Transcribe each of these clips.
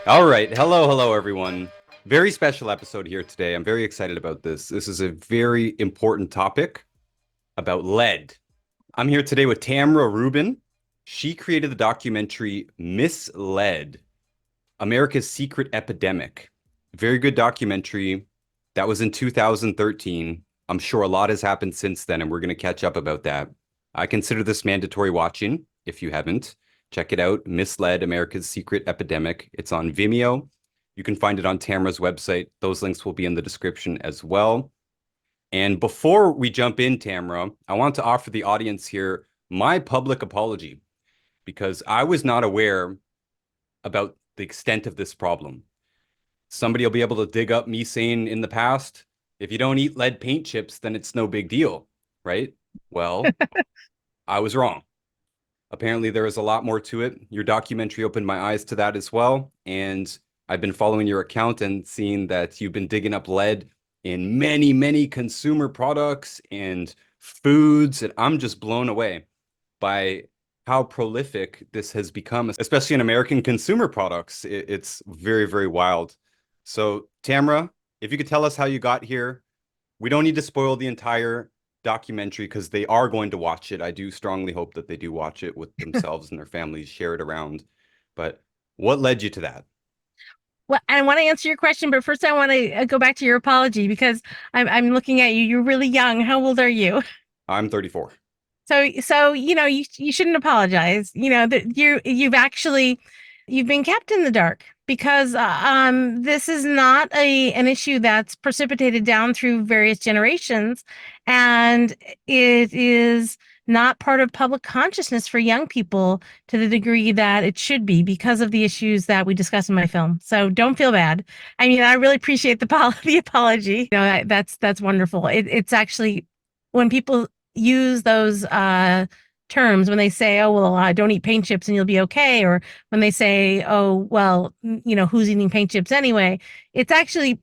All right. Hello, everyone. Very special episode here today. I'm very excited about this. This is a very important topic about lead. I'm here today with Tamara Rubin. She created the documentary Misled, America's Secret Epidemic. Very good documentary. That was in 2013. I'm sure a lot has happened since then, and we're going to catch up about that. I consider this mandatory watching if you haven't. Check it out. Misled, America's Secret Epidemic. It's on Vimeo. You can find it on Tamara's website. Those links will be in the description as well. And before we jump in, Tamara, I want to offer the audience here my public apology because I was not aware about the extent of this problem. Somebody will be able to dig up me saying in the past, if you don't eat lead paint chips, then it's no big deal, right? Well, I was wrong. Apparently, there is a lot more to it. Your documentary opened my eyes to that as well. And I've been following your account and seeing that you've been digging up lead in many, many consumer products and foods. And I'm just blown away by how prolific this has become, especially in American consumer products. It's very, very wild. So, Tamara, if you could tell us how you got here, we don't need to spoil the entire documentary because they are going to watch it. I do strongly hope that they do watch it with themselves and their families, share it around. But what led you to that? Well, I want to answer your question, but first I want to go back to your apology because I'm looking at you. You're really young. How old are you? I'm 34. So you shouldn't apologize. That you've been kept in the dark because this is not a an issue that's precipitated down through various generations, and it is not part of public consciousness for young people to the degree that it should be because of the issues that we discuss in my film. So don't feel bad. I mean, I really appreciate the apology. That's wonderful. It's actually when people use those terms when they say, "Oh well, don't eat paint chips and you'll be okay," or when they say, "Oh well, who's eating paint chips anyway?" It's actually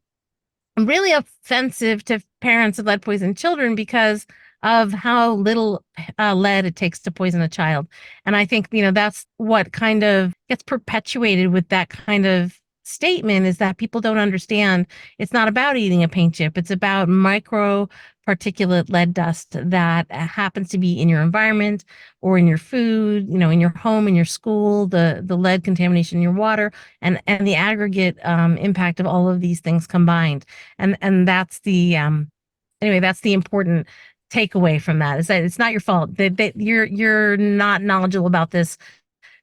really offensive to parents of lead poisoned children because of how little lead it takes to poison a child. And I think, that's what kind of gets perpetuated with that kind of statement is that people don't understand it's not about eating a paint chip. It's about micro particulate lead dust that happens to be in your environment or in your food, in your home, in your school, the lead contamination in your water, and the aggregate impact of all of these things combined. And that's the anyway, that's the important takeaway from that is that it's not your fault that you're not knowledgeable about this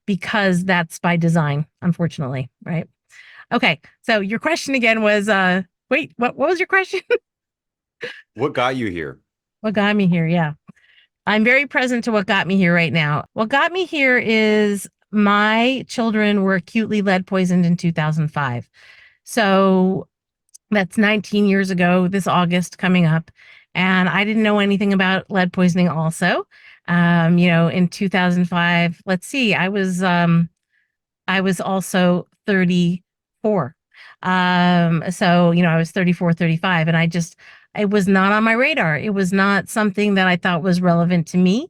because that's by design, unfortunately, right? Okay, so your question again was wait, what was your question? What got you here? What got me here? Yeah, I'm very present to what got me here right now. What got me here is my children were acutely lead poisoned in 2005. So that's 19 years ago, this August coming up. And I didn't know anything about lead poisoning also. In 2005, let's see, I was also 34. So, I was 34, 35, and it was not on my radar. It was not something that I thought was relevant to me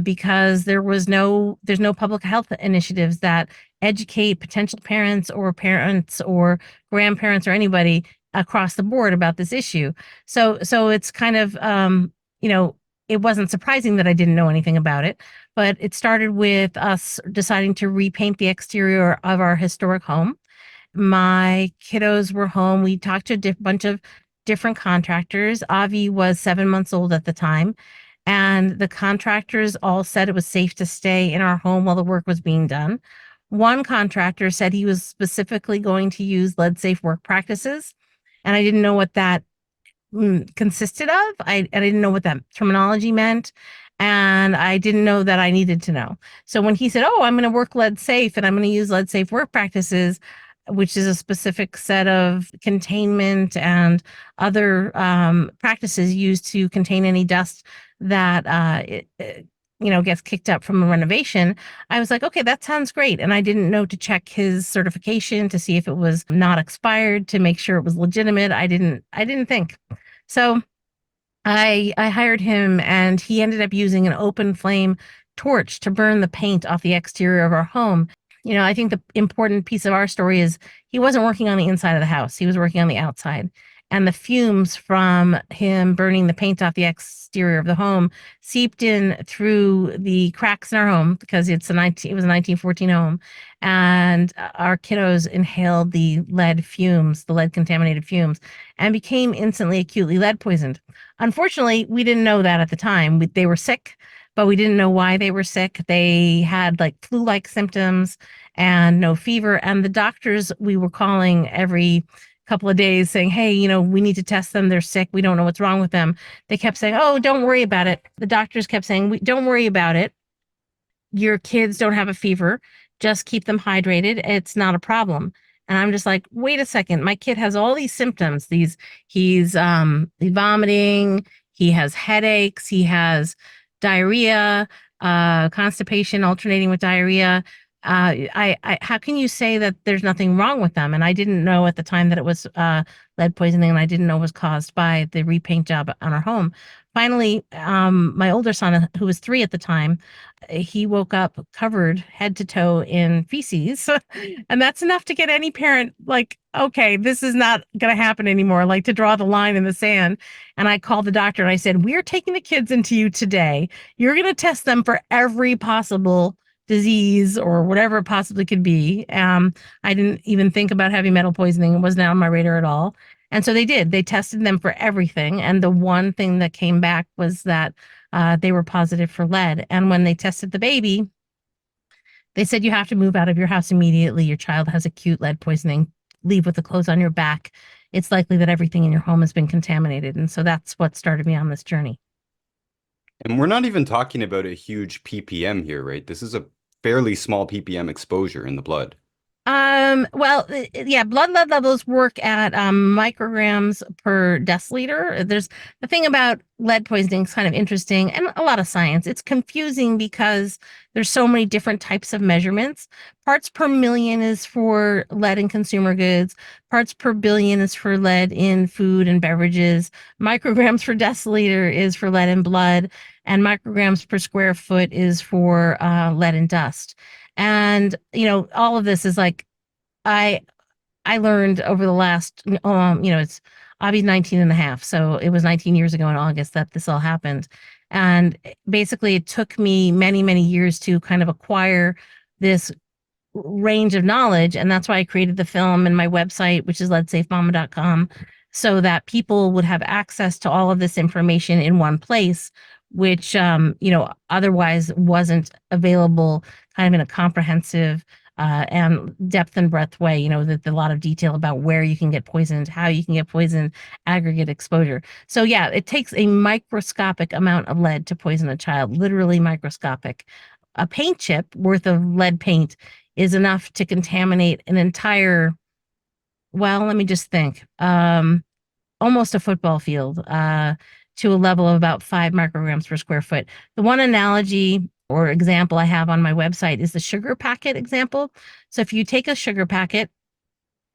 because there's no public health initiatives that educate potential parents or grandparents or anybody across the board about this issue. So it's kind of, it wasn't surprising that I didn't know anything about it, but it started with us deciding to repaint the exterior of our historic home. My kiddos were home. We talked to a bunch of different contractors. Avi was 7 months old at the time, and the contractors all said it was safe to stay in our home while the work was being done. One contractor said he was specifically going to use lead safe work practices, and I didn't know what that consisted of. I didn't know what that terminology meant. And I didn't know that I needed to know. So when he said, "Oh, I'm going to work lead safe and I'm going to use lead safe work practices," which is a specific set of containment and other practices used to contain any dust that gets kicked up from a renovation. I was like, okay, that sounds great. And I didn't know to check his certification to see if it was not expired to make sure it was legitimate. I didn't think. So I hired him and he ended up using an open flame torch to burn the paint off the exterior of our home. I think the important piece of our story is he wasn't working on the inside of the house. He was working on the outside. And the fumes from him burning the paint off the exterior of the home seeped in through the cracks in our home because it was a 1914 home. And our kiddos inhaled the lead fumes, the lead contaminated fumes, and became instantly acutely lead poisoned. Unfortunately, we didn't know that at the time. They were sick, but we didn't know why they were sick. They had like flu-like symptoms and no fever. And the doctors we were calling every couple of days saying, hey, we need to test them. They're sick. We don't know what's wrong with them. They kept saying, oh, don't worry about it. The doctors kept saying, don't worry about it. Your kids don't have a fever. Just keep them hydrated. It's not a problem. And I'm just like, wait a second. My kid has all these symptoms. He's vomiting, he has headaches, he has diarrhea, constipation alternating with diarrhea. How can you say that there's nothing wrong with them? And I didn't know at the time that it was lead poisoning, and I didn't know it was caused by the repaint job on our home. Finally, my older son, who was 3 at the time, he woke up covered head to toe in feces. And that's enough to get any parent like, okay, this is not going to happen anymore, like to draw the line in the sand. And I called the doctor and I said, we're taking the kids into you today. You're going to test them for every possible disease or whatever it possibly could be. I didn't even think about heavy metal poisoning. It wasn't on my radar at all. And so they did. They tested them for everything. And the one thing that came back was that they were positive for lead. And when they tested the baby, they said you have to move out of your house immediately. Your child has acute lead poisoning. Leave with the clothes on your back. It's likely that everything in your home has been contaminated. And so that's what started me on this journey. And we're not even talking about a huge ppm here, right? This is a fairly small ppm exposure in the blood. Well, yeah, blood lead levels work at micrograms per deciliter. There's the thing about lead poisoning is kind of interesting and a lot of science. It's confusing because there's so many different types of measurements. Parts per million is for lead in consumer goods, parts per billion is for lead in food and beverages, micrograms per deciliter is for lead in blood, and micrograms per square foot is for lead in dust. And all of this is like I I learned over the last I'll be 19 and a half, so it was 19 years ago in August that this all happened. And basically it took me many, many years to kind of acquire this range of knowledge. And that's why I created the film and my website, which is leadsafemama.com, so that people would have access to all of this information in one place, which, otherwise wasn't available kind of in a comprehensive and depth and breadth way, that a lot of detail about where you can get poisoned, how you can get poisoned, aggregate exposure. So yeah, it takes a microscopic amount of lead to poison a child, literally microscopic. A paint chip worth of lead paint is enough to contaminate an entire, well, let me just think, almost a football field, to a level of about 5 micrograms per square foot. The one analogy or example I have on my website is the sugar packet example. So if you take a sugar packet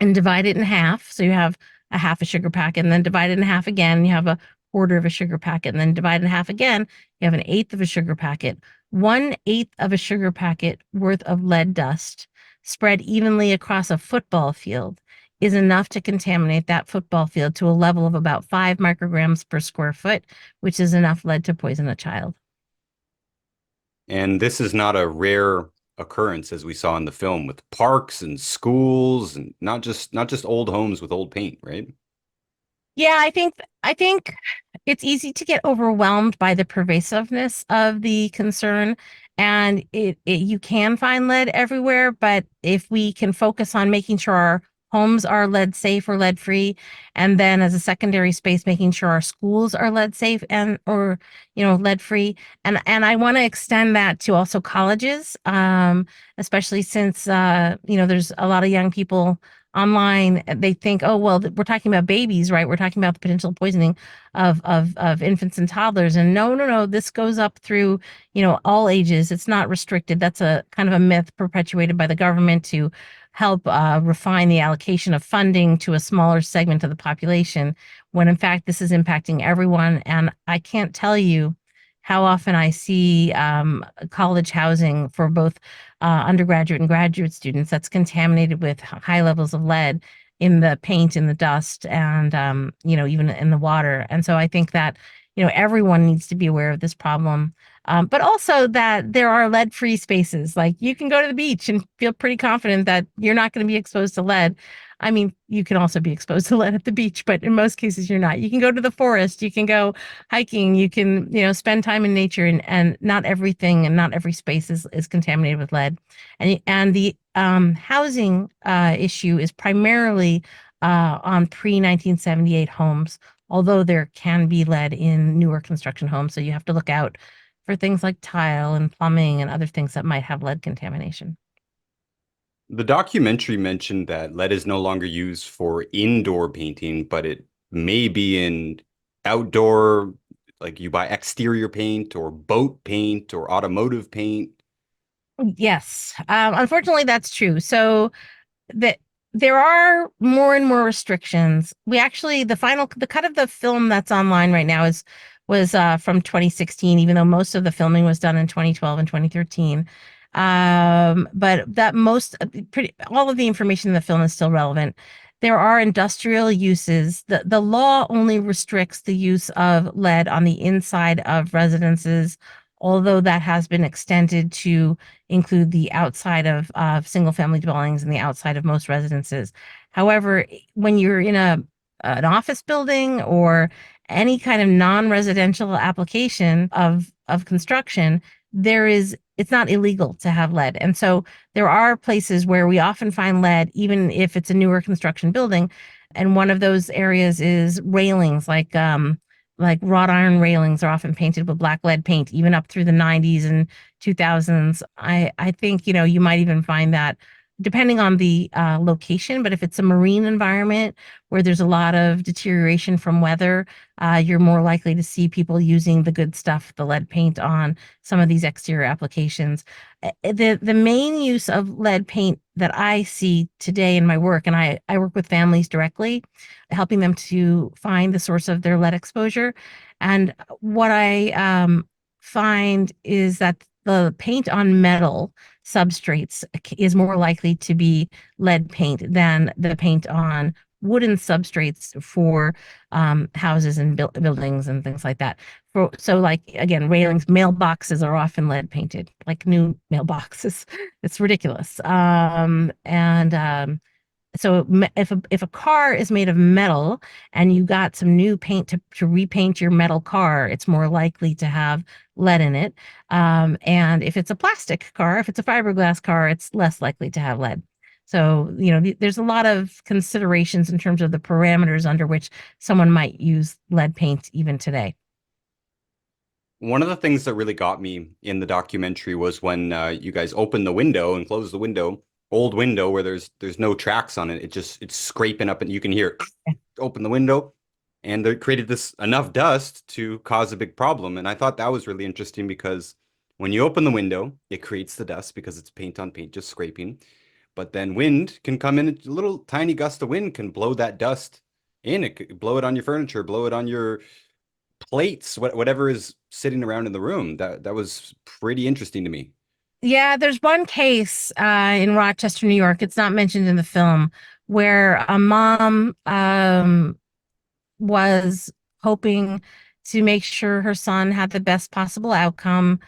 and divide it in half, so you have a half a sugar packet, and then divide it in half again, you have a quarter of a sugar packet, and then divide it in half again, you have an eighth of a sugar packet. 1/8 of a sugar packet worth of lead dust spread evenly across a football field is enough to contaminate that football field to a level of about 5 micrograms per square foot, which is enough lead to poison a child. And this is not a rare occurrence as we saw in the film with parks and schools and not just old homes with old paint, right? Yeah, I think it's easy to get overwhelmed by the pervasiveness of the concern, and you can find lead everywhere, but if we can focus on making sure our homes are lead safe or lead free, and then as a secondary space making sure our schools are lead safe and or lead free, and I want to extend that to also colleges, especially since there's a lot of young people online. They think, oh well, we're talking about babies, right? We're talking about the potential poisoning of infants and toddlers, and no, no, no, this goes up through all ages. It's not restricted. That's a kind of a myth perpetuated by the government to help refine the allocation of funding to a smaller segment of the population, when in fact this is impacting everyone. And I can't tell you how often I see college housing for both undergraduate and graduate students that's contaminated with high levels of lead in the paint, in the dust, and even in the water. And so I think that everyone needs to be aware of this problem. But also that there are lead-free spaces. Like you can go to the beach and feel pretty confident that you're not going to be exposed to lead. I mean, you can also be exposed to lead at the beach, but in most cases you're not. You can go to the forest, you can go hiking, you can, spend time in nature, and not everything and not every space is contaminated with lead. And the housing issue is primarily on pre-1978 homes, although there can be lead in newer construction homes. So you have to look out for things like tile and plumbing and other things that might have lead contamination. The documentary mentioned that lead is no longer used for indoor painting, but it may be in outdoor, like you buy exterior paint or boat paint or automotive paint. Yes, unfortunately, that's true. So that there are more and more restrictions. We actually the cut of the film that's online right now is was from 2016, even though most of the filming was done in 2012 and 2013. But that most pretty all of the information in the film is still relevant. There are industrial uses. The law only restricts the use of lead on the inside of residences, although that has been extended to include the outside of single family dwellings and the outside of most residences. However, when you're in an office building or any kind of non-residential application of construction, it's not illegal to have lead. And so there are places where we often find lead, even if it's a newer construction building. And one of those areas is railings, like wrought iron railings are often painted with black lead paint, even up through the 90s and 2000s. I think, you might even find that depending on the location, but if it's a marine environment where there's a lot of deterioration from weather, you're more likely to see people using the good stuff, the lead paint on some of these exterior applications. The main use of lead paint that I see today in my work, and I work with families directly, helping them to find the source of their lead exposure. And what I find is that the paint on metal substrates is more likely to be lead paint than the paint on wooden substrates for houses and buildings and things like that. So like again, railings, mailboxes are often lead painted, like new mailboxes. It's ridiculous. And So if a car is made of metal and you got some new paint to repaint your metal car, it's more likely to have lead in it. And if it's a plastic car, if it's a fiberglass car, it's less likely to have lead. So, there's a lot of considerations in terms of the parameters under which someone might use lead paint even today. One of the things that really got me in the documentary was when you guys open the window and close the window, old window where there's no tracks on it. It's scraping up and you can hear open the window, and they created this enough dust to cause a big problem. And I thought that was really interesting because when you open the window, it creates the dust because it's paint on paint, just scraping. But then wind can come in, a little tiny gust of wind can blow that dust in. It could blow it on your furniture, blow it on your plates, whatever is sitting around in the room. That was pretty interesting to me. Yeah, there's one case in Rochester, New York. It's not mentioned in the film, where a mom was hoping to make sure her son had the best possible outcome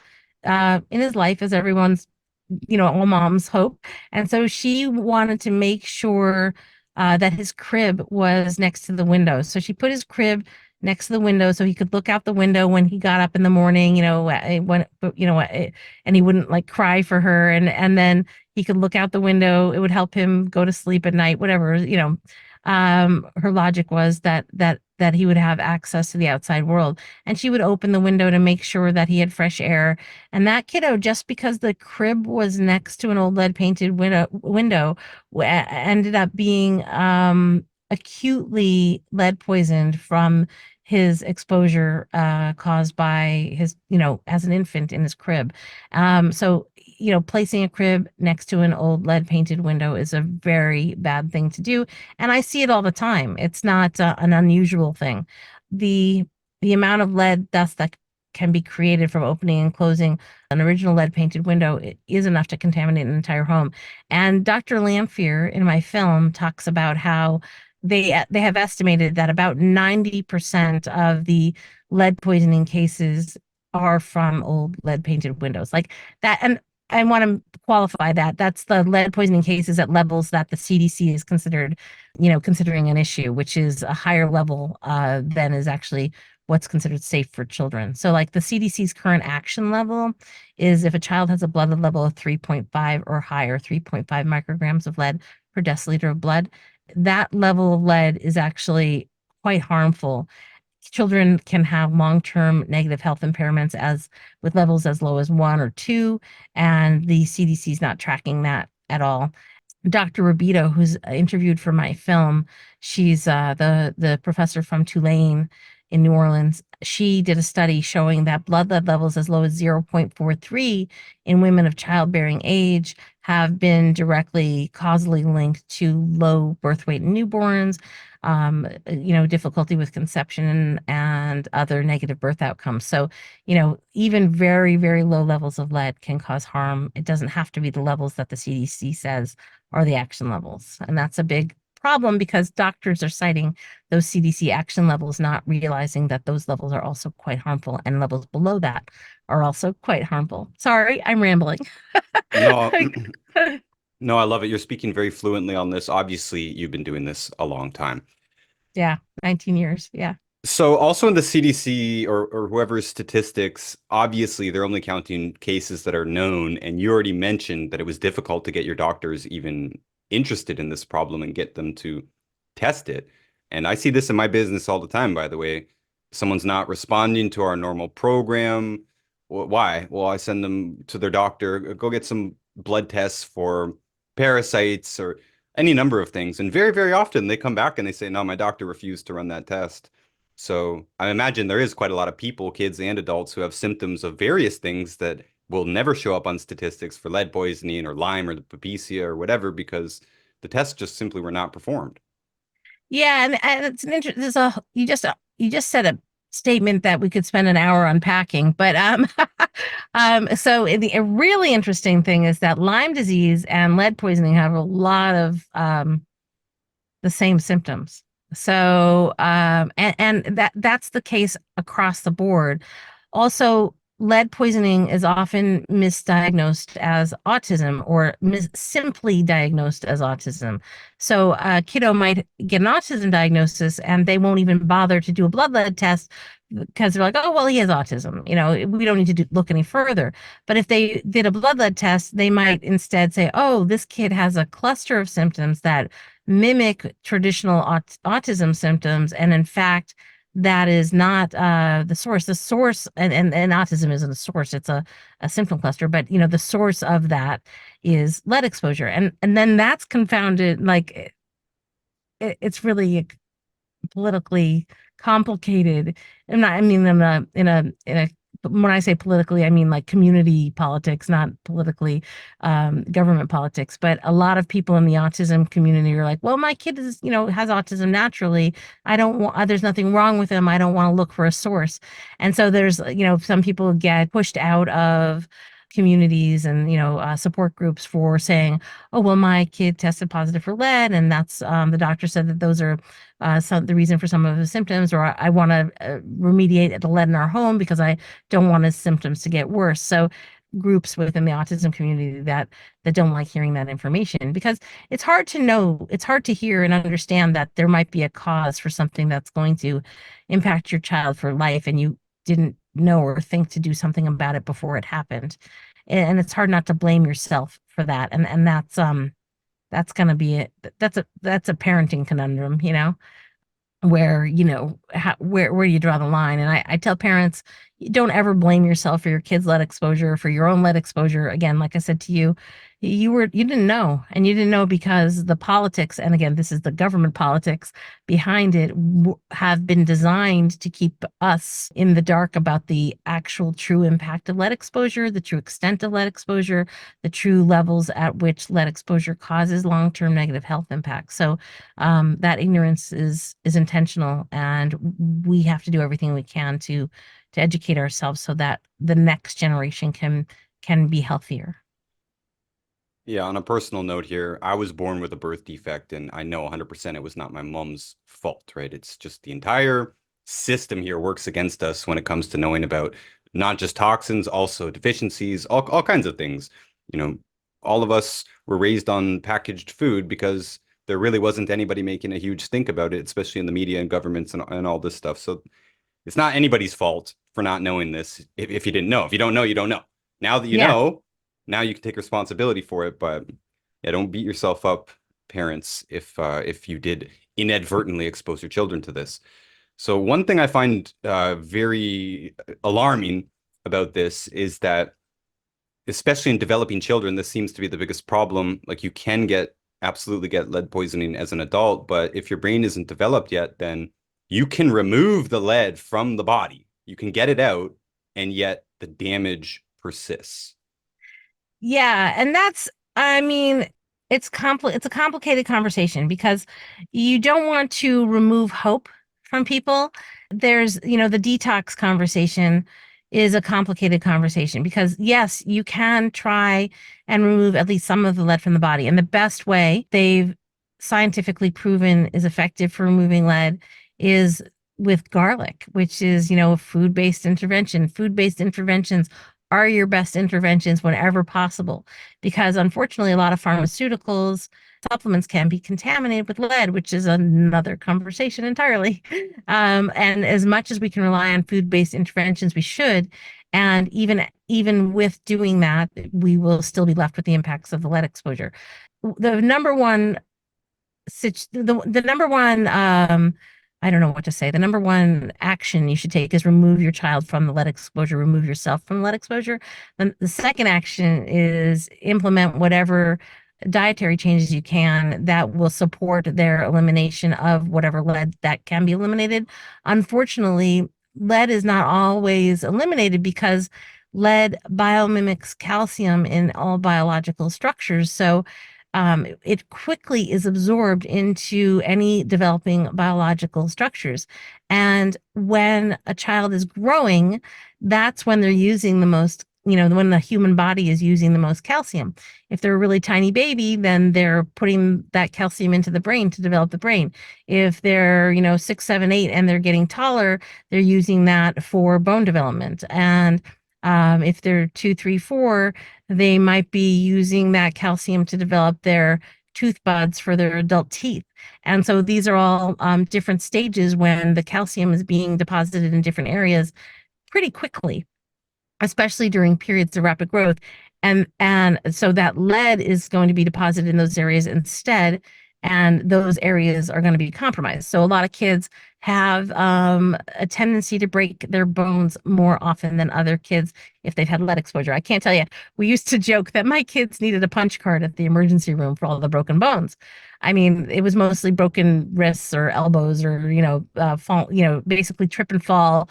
in his life, as everyone's, all moms hope. And so she wanted to make sure that his crib was next to the window. So she put his crib next to the window so he could look out the window when he got up in the morning, and he wouldn't like cry for her. And then he could look out the window. It would help him go to sleep at night, whatever, her logic was that he would have access to the outside world, and she would open the window to make sure that he had fresh air. And that kiddo, just because the crib was next to an old lead painted window, ended up being acutely lead poisoned from his exposure caused by his, as an infant in his crib. So placing a crib next to an old lead painted window is a very bad thing to do. And I see it all the time. It's not an unusual thing. The the amount of lead dust that can be created from opening and closing an original lead painted window is enough to contaminate an entire home. And Dr. Lamphere in my film talks about how they have estimated that about 90% of the lead poisoning cases are from old lead painted windows. Like that, and I want to qualify that. That's the lead poisoning cases at levels that the CDC is considered, considering an issue, which is a higher level than is actually what's considered safe for children. So, like the CDC's current action level is if a child has a blood level of 3.5 or higher, 3.5 micrograms of lead per deciliter of blood, that level of lead is actually quite harmful. Children can have long-term negative health impairments as with levels as low as 1 or 2, and the CDC is not tracking that at all. Dr. Rubito, who's interviewed for my film, she's the professor from Tulane in New Orleans. She did a study showing that blood lead levels as low as 0.43 in women of childbearing age have been directly causally linked to low birth weight in newborns, difficulty with conception and other negative birth outcomes. So, even very, very low levels of lead can cause harm. It doesn't have to be the levels that the CDC says are the action levels. And that's a big problem because doctors are citing those CDC action levels, not realizing that those levels are also quite harmful and levels below that are also quite harmful. Sorry, I'm rambling. No, no, I love it. You're speaking very fluently on this. Obviously, you've been doing this a long time. Yeah, 19 years. Yeah. So also in the CDC or whoever's statistics, obviously they're only counting cases that are known. And you already mentioned that it was difficult to get your doctors even interested in this problem and get them to test it. And I see this in my business all the time, by the way. Someone's not responding to our normal program. Why? Well, I send them to their doctor, go get some blood tests for parasites or any number of things. And very, very often they come back and they say, no, my doctor refused to run that test. So I imagine there is quite a lot of people, kids and adults, who have symptoms of various things that will never show up on statistics for lead poisoning or Lyme or the Babesia or whatever because the tests just simply were not performed. Yeah, and it's an interest. There's a you just said a statement that we could spend an hour unpacking, but so a really interesting thing is that Lyme disease and lead poisoning have a lot of the same symptoms. So, and that's the case across the board. Also, lead poisoning is often misdiagnosed as autism or simply diagnosed as autism. So, a kiddo might get an autism diagnosis and they won't even bother to do a blood lead test because they're like, oh, well, he has autism. We don't need to look any further. But if they did a blood lead test, they might instead say, oh, this kid has a cluster of symptoms that mimic traditional autism symptoms. And in fact, that is not the source. The source, and autism isn't a source, it's a symptom cluster, but the source of that is lead exposure. And then that's confounded, like it's really politically complicated. I mean in a when I say politically, I mean like community politics, not politically government politics. But a lot of people in the autism community are like, well, my kid is, has autism naturally. I don't want, there's nothing wrong with him. I don't want to look for a source. And so there's, some people get pushed out of communities and support groups for saying, oh well, my kid tested positive for lead and that's the doctor said that those are the reason for some of his symptoms, or I want to remediate the lead in our home because I don't want his symptoms to get worse. So groups within the autism community that don't like hearing that information because it's hard to know, it's hard to hear and understand that there might be a cause for something that's going to impact your child for life and you didn't know or think to do something about it before it happened. And it's hard not to blame yourself for that. And that's going to be it. That's a parenting conundrum, where where do you draw the line? And I tell parents, don't ever blame yourself for your kids' lead exposure, for your own lead exposure. Again, like I said to you, You didn't know, and you didn't know because the politics, and again, this is the government politics behind it, have been designed to keep us in the dark about the actual true impact of lead exposure, the true extent of lead exposure, the true levels at which lead exposure causes long-term negative health impacts. So that ignorance is intentional, and we have to do everything we can to educate ourselves so that the next generation can be healthier. Yeah, on a personal note here, I was born with a birth defect, and I know 100% it was not my mom's fault, right? It's just the entire system here works against us when it comes to knowing about not just toxins, also deficiencies, all kinds of things. You know, all of us were raised on packaged food because there really wasn't anybody making a huge stink about it, especially in the media and governments and all this stuff. So it's not anybody's fault for not knowing this if you didn't know. If you don't know, you don't know. Now that you Yeah. know, now you can take responsibility for it. But yeah, don't beat yourself up, parents, if you did inadvertently expose your children to this. So one thing I find very alarming about this is that, especially in developing children, this seems to be the biggest problem. Like you can absolutely get lead poisoning as an adult, but if your brain isn't developed yet, then you can remove the lead from the body. You can get it out, and yet the damage persists. Yeah, and I mean, it's a complicated conversation because you don't want to remove hope from people. The detox conversation is a complicated conversation because yes, you can try and remove at least some of the lead from the body. And the best way they've scientifically proven is effective for removing lead is with garlic, which is, a food-based intervention. Food-based interventions are your best interventions whenever possible. Because unfortunately, a lot of pharmaceuticals, supplements can be contaminated with lead, which is another conversation entirely. And as much as we can rely on food-based interventions, we should. And even with doing that, we will still be left with the impacts of the lead exposure. The number one the number one I don't know what to say. The number one action you should take is remove your child from the lead exposure, remove yourself from lead exposure. Then the second action is implement whatever dietary changes you can that will support their elimination of whatever lead that can be eliminated. Unfortunately, lead is not always eliminated because lead biomimics calcium in all biological structures. So it quickly is absorbed into any developing biological structures. And when a child is growing, that's when they're using the most, when the human body is using the most calcium. If they're a really tiny baby, then they're putting that calcium into the brain to develop the brain. If they're, 6, 7, 8, and they're getting taller, they're using that for bone development. And if they're 2, 3, 4, they might be using that calcium to develop their tooth buds for their adult teeth. And so these are all different stages when the calcium is being deposited in different areas pretty quickly, especially during periods of rapid growth. And so that lead is going to be deposited in those areas instead, and those areas are going to be compromised. So a lot of kids have a tendency to break their bones more often than other kids if they've had lead exposure. I can't tell you. We used to joke that my kids needed a punch card at the emergency room for all the broken bones. I mean, it was mostly broken wrists or elbows or, fall, basically trip and fall,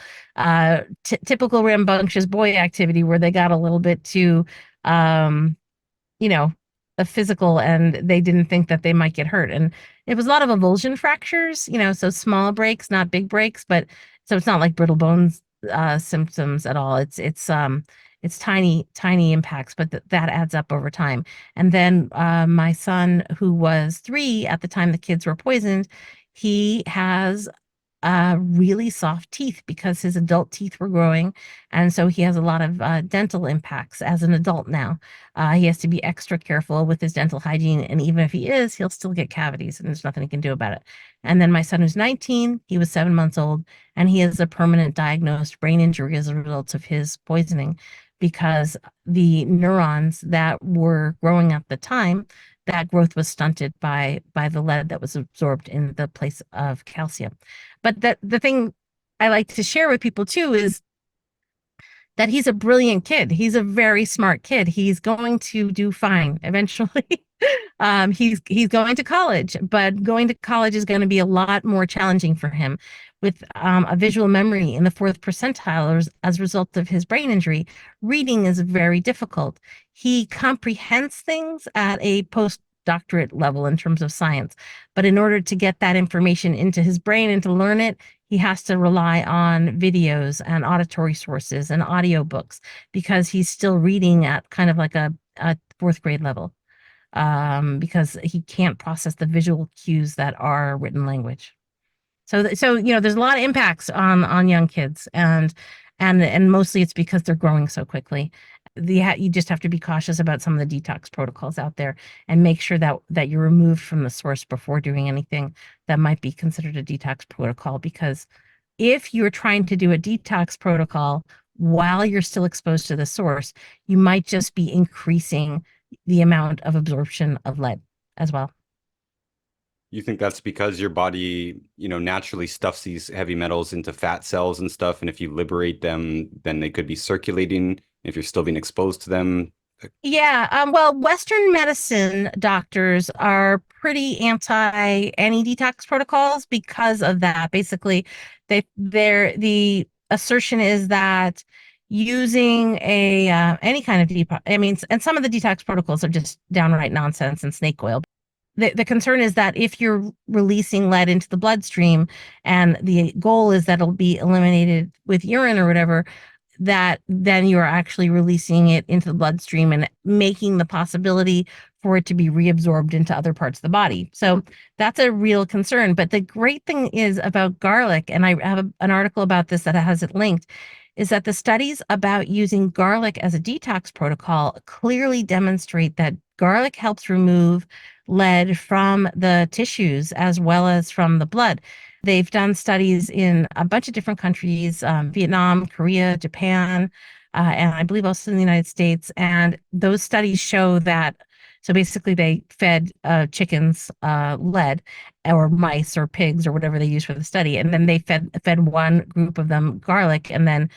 typical rambunctious boy activity where they got a little bit too, um, you know, a physical and they didn't think that they might get hurt. And it was a lot of avulsion fractures, so small breaks, not big breaks, but so it's not like brittle bones symptoms at all. It's tiny, tiny impacts, but that adds up over time. And then my son, who was 3 at the time the kids were poisoned, he has really soft teeth because his adult teeth were growing. And so he has a lot of dental impacts as an adult now. He has to be extra careful with his dental hygiene. And even if he is, he'll still get cavities and there's nothing he can do about it. And then my son who's 19, he was 7 months old, and he has a permanent diagnosed brain injury as a result of his poisoning because the neurons that were growing at the time, that growth was stunted by the lead that was absorbed in the place of calcium. But the thing I like to share with people too is that he's a brilliant kid. He's a very smart kid. He's going to do fine eventually. He's going to college, but going to college is going to be a lot more challenging for him with a visual memory in the fourth percentile as a result of his brain injury. Reading is very difficult. He comprehends things at a postdoctorate level in terms of science, but in order to get that information into his brain and to learn it, he has to rely on videos and auditory sources and audiobooks because he's still reading at kind of like a fourth grade level, because he can't process the visual cues that are written language. So there's a lot of impacts on young kids, and mostly it's because they're growing so quickly. You just have to be cautious about some of the detox protocols out there and make sure that you're removed from the source before doing anything that might be considered a detox protocol. Because if you're trying to do a detox protocol while you're still exposed to the source, you might just be increasing the amount of absorption of lead as well. You think that's because your body, naturally stuffs these heavy metals into fat cells and stuff, and if you liberate them, then they could be circulating if you're still being exposed to them. Yeah, well, Western medicine doctors are pretty anti any detox protocols because of that. Basically, the assertion is that using a any kind of detox, I mean, and some of the detox protocols are just downright nonsense and snake oil. The concern is that if you're releasing lead into the bloodstream and the goal is that it'll be eliminated with urine or whatever, that then you're actually releasing it into the bloodstream and making the possibility for it to be reabsorbed into other parts of the body. So that's a real concern. But the great thing is about garlic, and I have an article about this that has it linked, is that the studies about using garlic as a detox protocol clearly demonstrate that garlic helps remove lead from the tissues as well as from the blood. They've done studies in a bunch of different countries, Vietnam, Korea, Japan, and I believe also in the United States. And those studies show that, so basically they fed chickens lead, or mice or pigs or whatever they use for the study. And then they fed one group of them garlic and then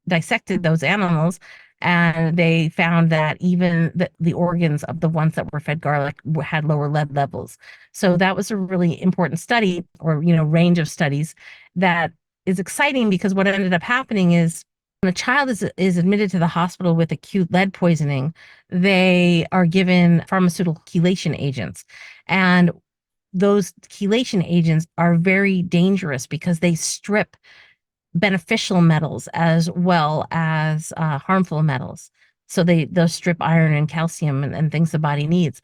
dissected those animals, and they found that even the organs of the ones that were fed garlic had lower lead levels. So that was a really important study, or range of studies, that is exciting because what ended up happening is when a child is admitted to the hospital with acute lead poisoning, they are given pharmaceutical chelation agents. And those chelation agents are very dangerous because they strip beneficial metals as well as harmful metals. So they'll strip iron and calcium and things the body needs.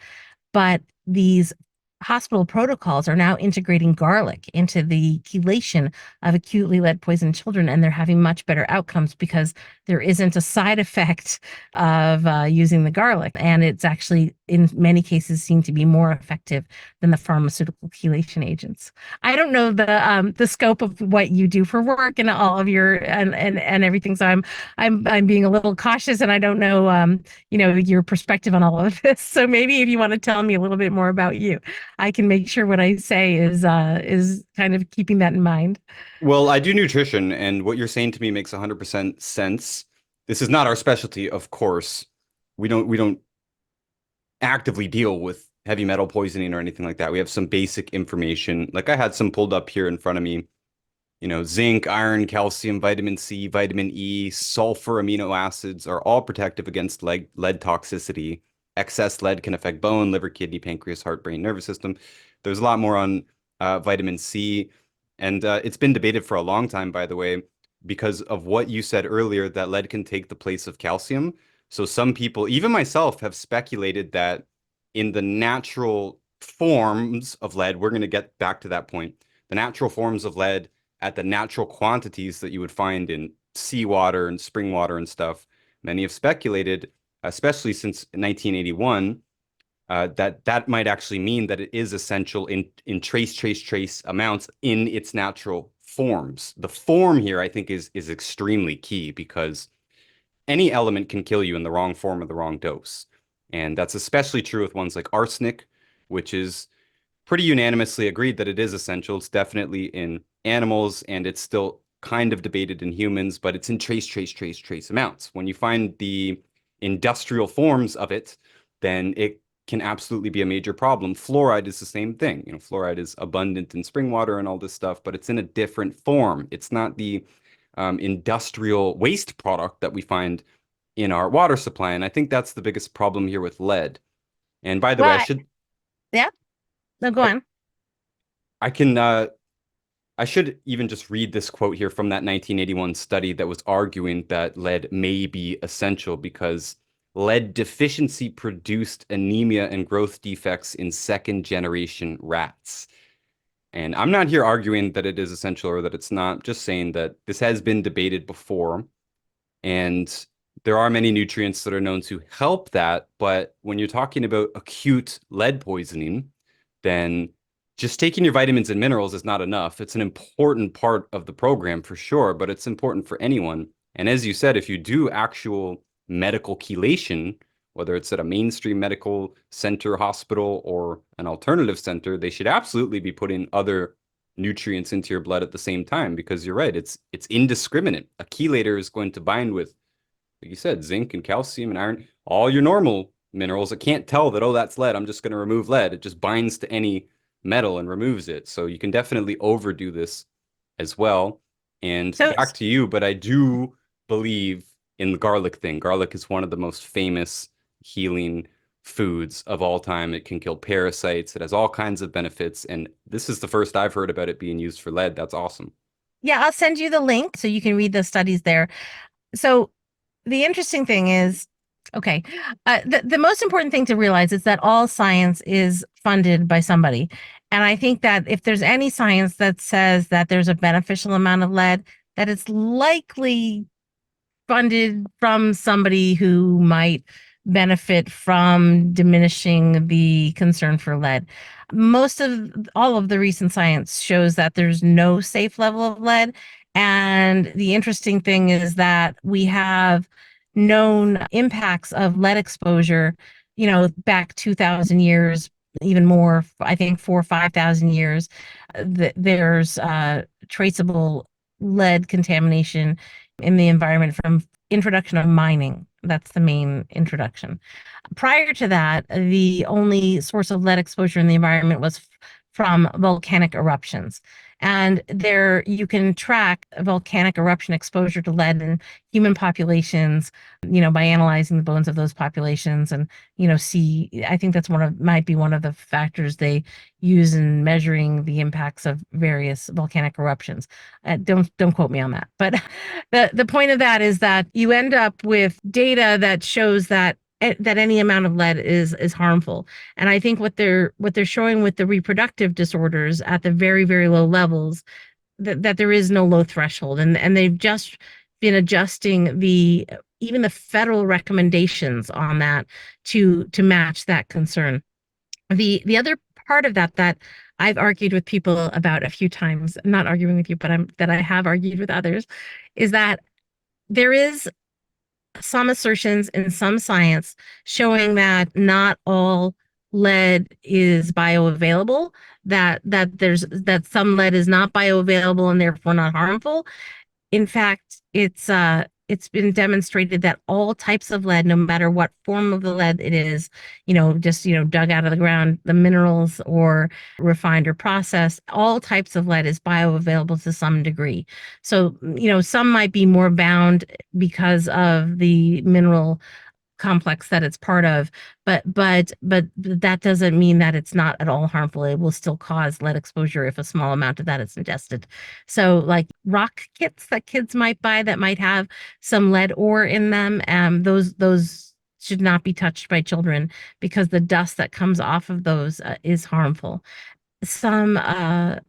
But these hospital protocols are now integrating garlic into the chelation of acutely lead poisoned children, and they're having much better outcomes because there isn't a side effect of using the garlic, and it's actually in many cases seen to be more effective than the pharmaceutical chelation agents. I don't know the scope of what you do for work and all of your and everything, so I'm being a little cautious, and I don't know your perspective on all of this. So maybe if you want to tell me a little bit more about you, I can make sure what I say is kind of keeping that in mind. Well, I do nutrition, and what you're saying to me makes 100% sense. This is not our specialty, of course. We don't actively deal with heavy metal poisoning or anything like that. We have some basic information. Like I had some pulled up here in front of me. Zinc, iron, calcium, vitamin C, vitamin E, sulfur, amino acids are all protective against lead toxicity. Excess lead can affect bone, liver, kidney, pancreas, heart, brain, nervous system. There's a lot more on vitamin C. And it's been debated for a long time, by the way, because of what you said earlier, that lead can take the place of calcium. So some people, even myself, have speculated that in the natural forms of lead, we're going to get back to that point, the natural forms of lead at the natural quantities that you would find in seawater and spring water and stuff. Many have speculated, especially since 1981, that might actually mean that it is essential in trace amounts in its natural forms. The form here, I think, is extremely key because any element can kill you in the wrong form or the wrong dose. And that's especially true with ones like arsenic, which is pretty unanimously agreed that it is essential. It's definitely in animals, and it's still kind of debated in humans, but it's in trace amounts. When you find the industrial forms of it, then it can absolutely be a major problem. Fluoride is the same thing. Fluoride is abundant in spring water and all this stuff, but it's in a different form. It's not the industrial waste product that we find in our water supply. And I think that's the biggest problem here with lead. And by the way, Well, yeah, no, go I, on. I can I should even just read this quote here from that 1981 study that was arguing that lead may be essential because lead deficiency produced anemia and growth defects in second generation rats. And I'm not here arguing that it is essential or that it's not, just saying that this has been debated before. And there are many nutrients that are known to help that. But when you're talking about acute lead poisoning, then just taking your vitamins and minerals is not enough. It's an important part of the program for sure, but it's important for anyone. And as you said, if you do actual medical chelation, whether it's at a mainstream medical center, hospital, or an alternative center, they should absolutely be putting other nutrients into your blood at the same time because you're right, it's indiscriminate. A chelator is going to bind with, like you said, zinc and calcium and iron, all your normal minerals. It can't tell that, oh, that's lead, I'm just going to remove lead. It just binds to any metal and removes it. So you can definitely overdo this as well. And So, back to you, but I do believe in the garlic thing. Garlic is one of the most famous healing foods of all time. It can kill parasites. It has all kinds of benefits. And this is the first I've heard about it being used for lead. That's awesome. yeah, I'll send you the link so you can read the studies there. So, the interesting thing is, okay, the most important thing to realize is that all science is funded by somebody. And I think that if there's any science that says that there's a beneficial amount of lead, that it's likely funded from somebody who might benefit from diminishing the concern for lead. Most of all of the recent science shows that there's no safe level of lead. And the interesting thing is that we have known impacts of lead exposure, back 2,000 years, even more, I think 4 or 5,000 years. There's traceable lead contamination in the environment from introduction of mining. That's the main introduction. Prior to that, the only source of lead exposure in the environment was from volcanic eruptions. And there you can track volcanic eruption exposure to lead in human populations, by analyzing the bones of those populations and, see, I think that's might be one of the factors they use in measuring the impacts of various volcanic eruptions. Don't quote me on that. But the point of that is that you end up with data that shows that any amount of lead is harmful. And I think what they're showing with the reproductive disorders at the very, very low levels, that there is no low threshold. And they've just been adjusting even the federal recommendations on that to match that concern. The other part of that I've argued with people about a few times, I'm not arguing with you, but I have argued with others, is that there is some assertions in some science showing that not all lead is bioavailable, that some lead is not bioavailable and therefore not harmful. In fact, it's been demonstrated that all types of lead, no matter what form of the lead it is, just dug out of the ground, the minerals or refined or processed, all types of lead is bioavailable to some degree. So, some might be more bound because of the mineral complex that it's part of, but that doesn't mean that it's not at all harmful. It will still cause lead exposure if a small amount of that is ingested. So like rock kits that kids might buy that might have some lead ore in them, those should not be touched by children because the dust that comes off of those is harmful. Some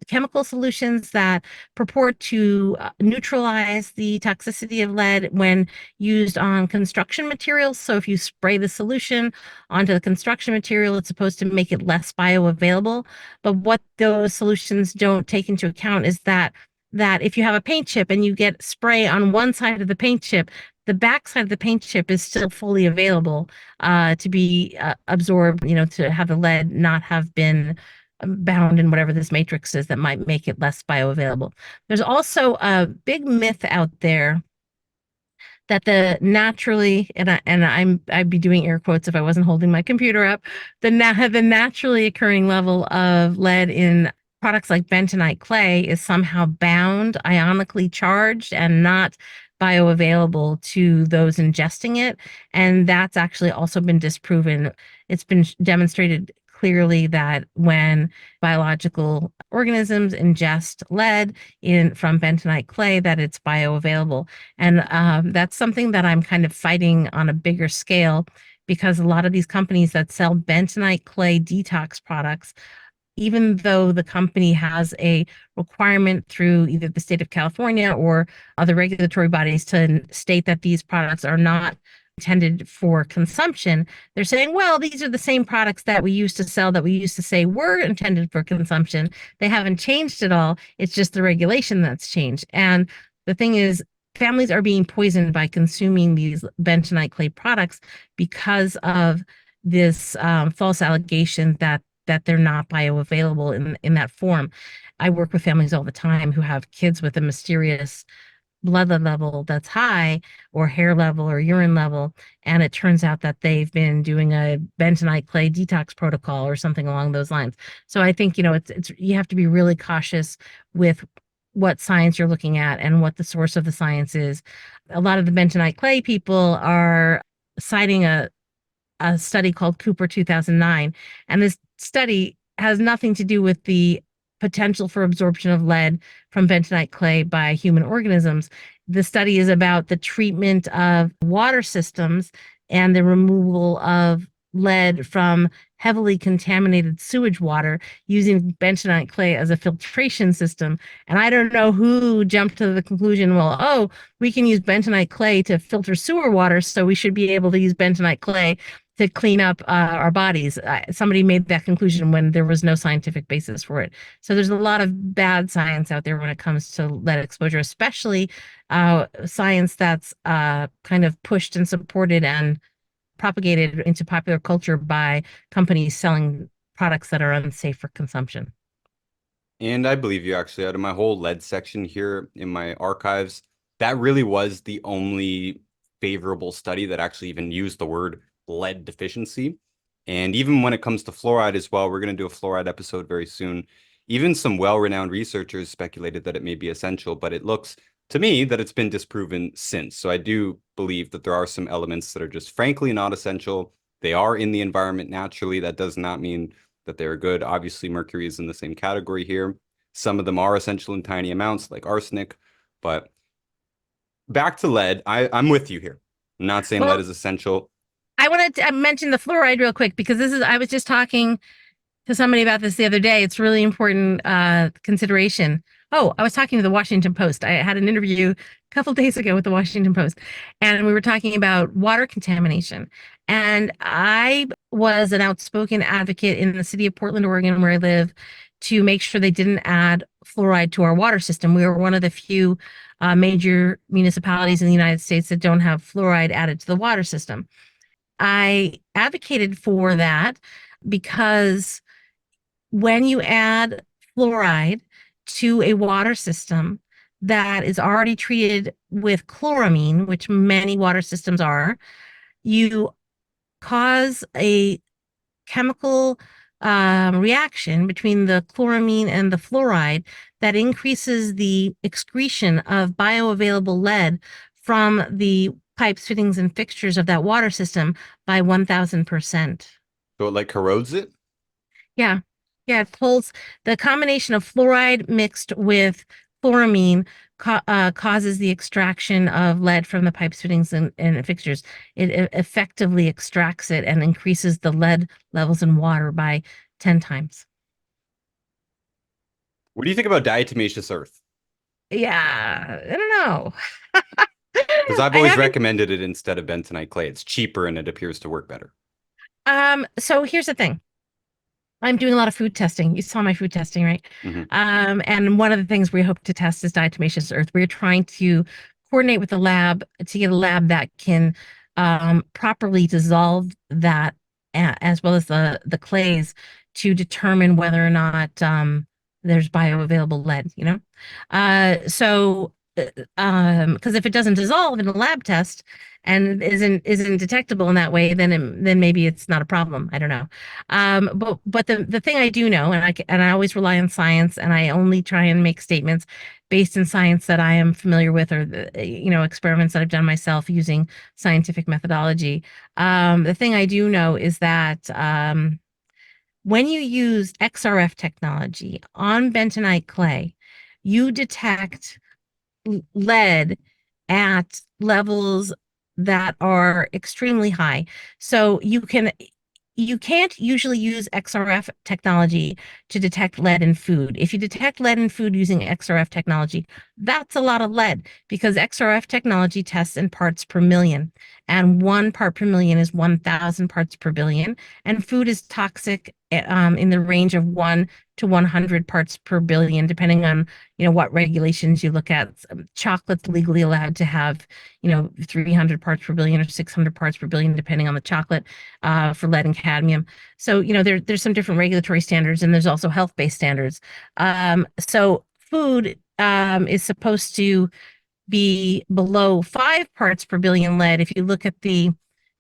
chemical solutions that purport to neutralize the toxicity of lead when used on construction materials. So if you spray the solution onto the construction material, it's supposed to make it less bioavailable. But what those solutions don't take into account is that if you have a paint chip and you get spray on one side of the paint chip, the back side of the paint chip is still fully available to be absorbed, to have the lead not have been bound in whatever this matrix is that might make it less bioavailable. There's also a big myth out there that the naturally, I'd be doing air quotes if I wasn't holding my computer up, the naturally occurring level of lead in products like bentonite clay is somehow bound, ionically charged, and not bioavailable to those ingesting it. And that's actually also been disproven. It's been demonstrated clearly that when biological organisms ingest lead in from bentonite clay, that it's bioavailable. And that's something that I'm kind of fighting on a bigger scale because a lot of these companies that sell bentonite clay detox products, even though the company has a requirement through either the state of California or other regulatory bodies to state that these products are not intended for consumption, they're saying, well, these are the same products that we used to sell that we used to say were intended for consumption. They haven't changed at all. It's just the regulation that's changed. And the thing is, families are being poisoned by consuming these bentonite clay products because of this false allegation that they're not bioavailable in that form. I work with families all the time who have kids with a mysterious blood level that's high, or hair level or urine level, and it turns out that they've been doing a bentonite clay detox protocol or something along those lines. So I think, it's you have to be really cautious with what science you're looking at and what the source of the science is. A lot of the bentonite clay people are citing a study called Cooper 2009. And this study has nothing to do with the potential for absorption of lead from bentonite clay by human organisms. The study is about the treatment of water systems and the removal of lead from heavily contaminated sewage water using bentonite clay as a filtration system. And I don't know who jumped to the conclusion, well, oh, we can use bentonite clay to filter sewer water, so we should be able to use bentonite clay to clean up our bodies. Somebody made that conclusion when there was no scientific basis for it. So there's a lot of bad science out there when it comes to lead exposure, especially science that's kind of pushed and supported and propagated into popular culture by companies selling products that are unsafe for consumption. And I believe you actually, out of my whole lead section here in my archives, that really was the only favorable study that actually even used the word lead deficiency. And even when it comes to fluoride as well, we're going to do a fluoride episode very soon. Even some well-renowned researchers speculated that it may be essential, but it looks to me that it's been disproven since. So I do believe that there are some elements that are just frankly not essential. They are in the environment naturally. That does not mean that they're good. Obviously, mercury is in the same category here. Some of them are essential in tiny amounts, like arsenic. But back to lead, I'm with you here. I'm not saying lead Well, is essential. I wanted to mention the fluoride real quick because I was just talking to somebody about this the other day. It's really important consideration. Oh, I was talking to the Washington Post. I had an interview a couple of days ago with the Washington Post, and we were talking about water contamination. And I was an outspoken advocate in the city of Portland, Oregon, where I live, to make sure they didn't add fluoride to our water system. We were one of the few major municipalities in the United States that don't have fluoride added to the water system. I advocated for that because when you add fluoride to a water system that is already treated with chloramine, which many water systems are, you cause a chemical reaction between the chloramine and the fluoride that increases the excretion of bioavailable lead from the pipes, fittings, and fixtures of that water system by 1000%. So it like corrodes it. Yeah. Yeah, it pulls the combination of fluoride mixed with chloramine causes the extraction of lead from the pipes, fittings, and fixtures. It effectively extracts it and increases the lead levels in water by 10 times. What do you think about diatomaceous earth? Yeah, I don't know. Because I've I always haven't. recommended it instead of bentonite clay. It's cheaper and it appears to work better. So here's the thing. I'm doing a lot of food testing. You saw my food testing, right? Hmm. And one of the things we hope to test is diatomaceous earth. We're trying to coordinate with the lab to get a lab that can properly dissolve that, as well as the clays, to determine whether or not there's bioavailable lead, you know? Because if it doesn't dissolve in a lab test and isn't detectable in that way, then maybe it's not a problem. I don't know. But the thing I do know, and I always rely on science, and I only try and make statements based in science that I am familiar with, or experiments that I've done myself using scientific methodology. The thing I do know is that when you use XRF technology on bentonite clay, you detect lead at levels that are extremely high. So you can't usually use XRF technology to detect lead in food. If you detect lead in food using XRF technology, that's a lot of lead because XRF technology tests in parts per million, and 1 part per million is 1,000 parts per billion, and food is toxic in the range of 1 to 100 parts per billion, depending on what regulations you look at. Chocolate's legally allowed to have 300 parts per billion or 600 parts per billion, depending on the chocolate, for lead and cadmium. So there's some different regulatory standards, and there's also health-based standards. So food is supposed to be below 5 parts per billion lead. If you look at the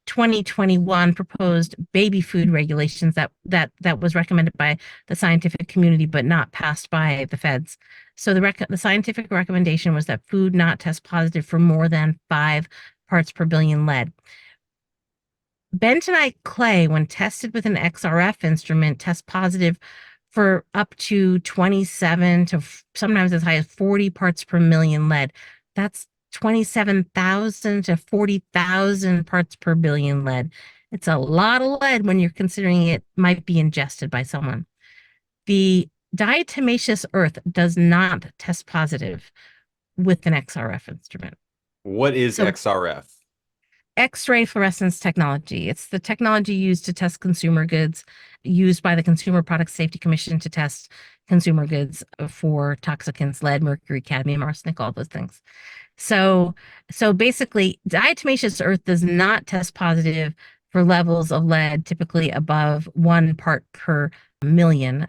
2021 proposed baby food regulations that was recommended by the scientific community but not passed by the feds. So the scientific recommendation was that food not test positive for more than 5 parts per billion lead. Bentonite clay, when tested with an XRF instrument, tests positive for up to 27 to sometimes as high as 40 parts per million lead. That's 27,000 to 40,000 parts per billion lead. It's a lot of lead when you're considering it might be ingested by someone. The diatomaceous earth does not test positive with an XRF instrument. What is So XRF? X-ray fluorescence technology. It's the technology used to test consumer goods, used by the Consumer Product Safety Commission to test consumer goods for toxicants, lead, mercury, cadmium, arsenic, all those things. So, so basically, diatomaceous earth does not test positive for levels of lead typically above 1 part per million.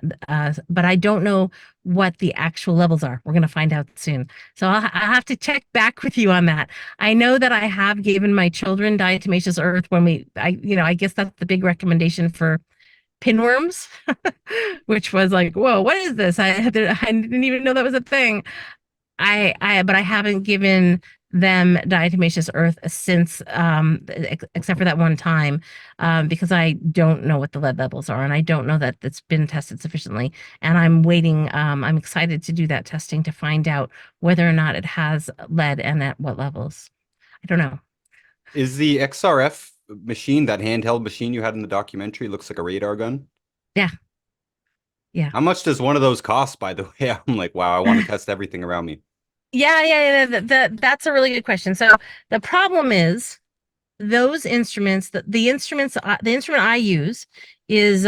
But I don't know what the actual levels are. We're going to find out soon. So I'll have to check back with you on that. I know that I have given my children diatomaceous earth I guess that's the big recommendation for pinworms, which was like, whoa, what is this? I didn't even know that was a thing. But I haven't given them diatomaceous earth since, except for that one time, because I don't know what the lead levels are, and I don't know that it's been tested sufficiently. And I'm waiting. I'm excited to do that testing to find out whether or not it has lead and at what levels. I don't know. Is the XRF machine, that handheld machine you had in the documentary, looks like a radar gun? Yeah, yeah. How much does one of those cost, by the way? I'm like, wow, I want to test everything around me. Yeah. That's a really good question. So the problem is those instruments, the instrument I use is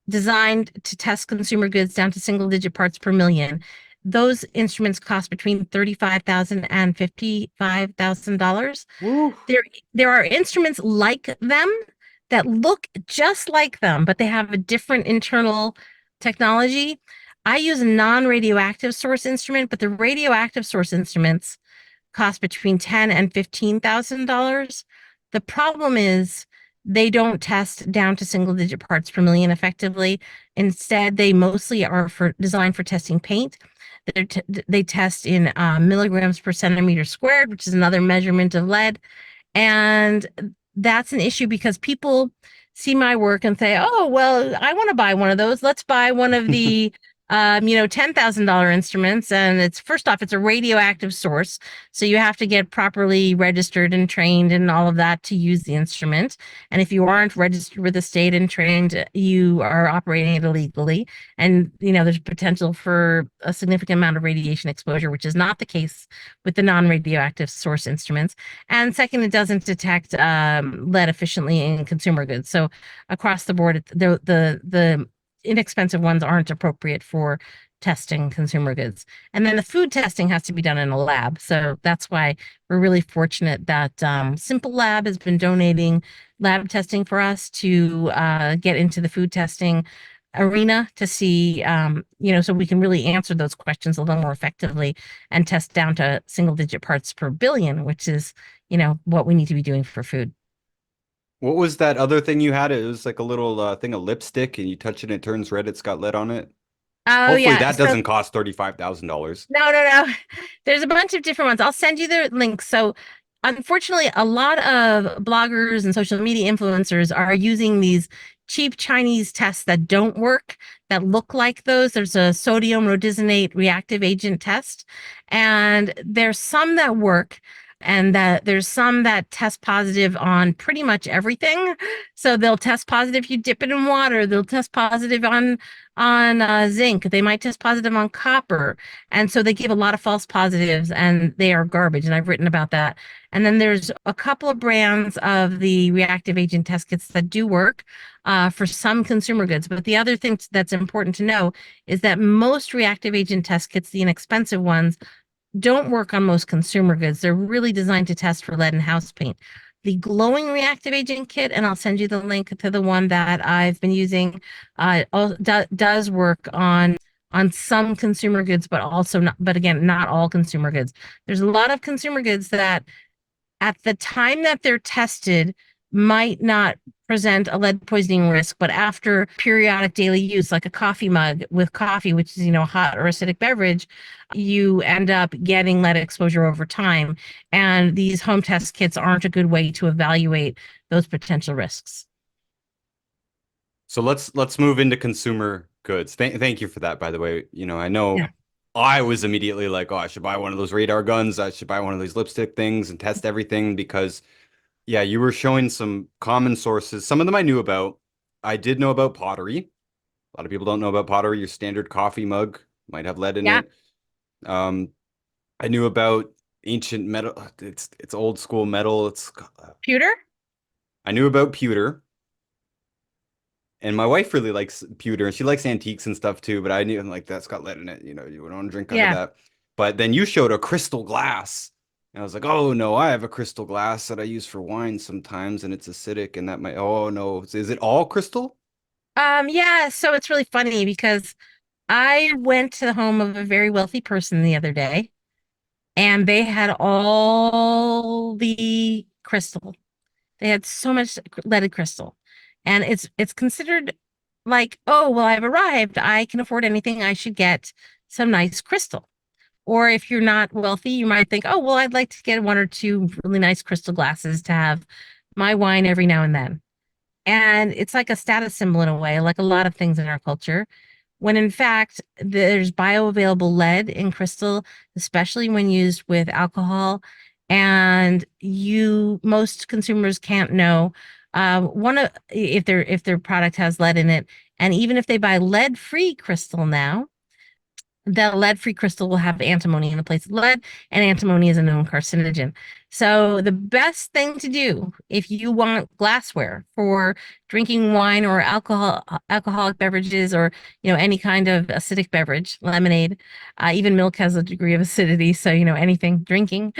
designed to test consumer goods down to single digit parts per million. Those instruments cost between $35,000 and $55,000. Woo. There, there are instruments like them that look just like them, but they have a different internal technology. I use a non-radioactive source instrument, but the radioactive source instruments cost between $10,000 and $15,000. The problem is they don't test down to single digit parts per million effectively. Instead, they mostly are designed for testing paint. They test in milligrams per centimeter squared, which is another measurement of lead. And that's an issue because people see my work and say, oh, well, I want to buy one of those. Let's buy one of the $10,000 instruments. And it's first off, it's a radioactive source. So you have to get properly registered and trained and all of that to use the instrument. And if you aren't registered with the state and trained, you are operating it illegally. And, there's potential for a significant amount of radiation exposure, which is not the case with the non-radioactive source instruments. And second, it doesn't detect lead efficiently in consumer goods. So across the board, the inexpensive ones aren't appropriate for testing consumer goods. And then the food testing has to be done in a lab. So that's why we're really fortunate that Simple Lab has been donating lab testing for us to get into the food testing arena to see, so we can really answer those questions a little more effectively and test down to single digit parts per billion, which is, what we need to be doing for food. What was that other thing you had? It was like a little thing of lipstick, and you touch it and it turns red. It's got lead on it. Oh, Hopefully yeah. that So doesn't cost $35,000. no, no, no. There's a bunch of different ones. I'll send you the links. So, unfortunately, a lot of bloggers and social media influencers are using these cheap Chinese tests that don't work, that look like those. There's a sodium rhodizonate reactive agent test, and there's some that work. And that there's some that test positive on pretty much everything. So they'll test positive if you dip it in water. They'll test positive on zinc. They might test positive on copper. And so they give a lot of false positives and they are garbage. And I've written about that. And then there's a couple of brands of the reactive agent test kits that do work for some consumer goods. But the other thing that's important to know is that most reactive agent test kits, the inexpensive ones, don't work on most consumer goods. They're really designed to test for lead and house paint. The glowing reactive agent kit, and I'll send you the link to the one that I've been using, does work on some consumer goods, but also not, but again, not all consumer goods. There's a lot of consumer goods that at the time that they're tested might not present a lead poisoning risk, but after periodic daily use, like a coffee mug with coffee, which is, a hot or acidic beverage, you end up getting lead exposure over time. And these home test kits aren't a good way to evaluate those potential risks. So let's move into consumer goods. Thank you for that, by the way. I know Yeah. I was immediately like, oh, I should buy one of those radar guns. I should buy one of these lipstick things and test everything because, yeah, you were showing some common sources. Some of them I knew about. I did know about pottery. A lot of people don't know about pottery. Your standard coffee mug might have lead in Yeah. it. Um, I knew about ancient metal. It's old school metal. Pewter? I knew about pewter. And my wife really likes pewter and she likes antiques and stuff too, but I knew like that's got lead in it. You don't want to drink out of Yeah. that. But then you showed a crystal glass. And I was like, oh no, I have a crystal glass that I use for wine sometimes and it's acidic and that might, oh no. Is it all crystal? Yeah, so it's really funny because I went to the home of a very wealthy person the other day and they had all the crystal. They had so much leaded crystal. And it's considered like, oh, well, I've arrived. I can afford anything. I should get some nice crystal. Or if you're not wealthy, you might think, oh, well, I'd like to get one or two really nice crystal glasses to have my wine every now and then. And it's like a status symbol in a way, like a lot of things in our culture, when in fact there's bioavailable lead in crystal, especially when used with alcohol. And most consumers can't know one of if their product has lead in it. And even if they buy lead-free crystal now, the lead-free crystal will have antimony in the place of lead, and antimony is a known carcinogen. So the best thing to do if you want glassware for drinking wine or alcoholic beverages, or any kind of acidic beverage, lemonade, even milk has a degree of acidity, so anything drinking,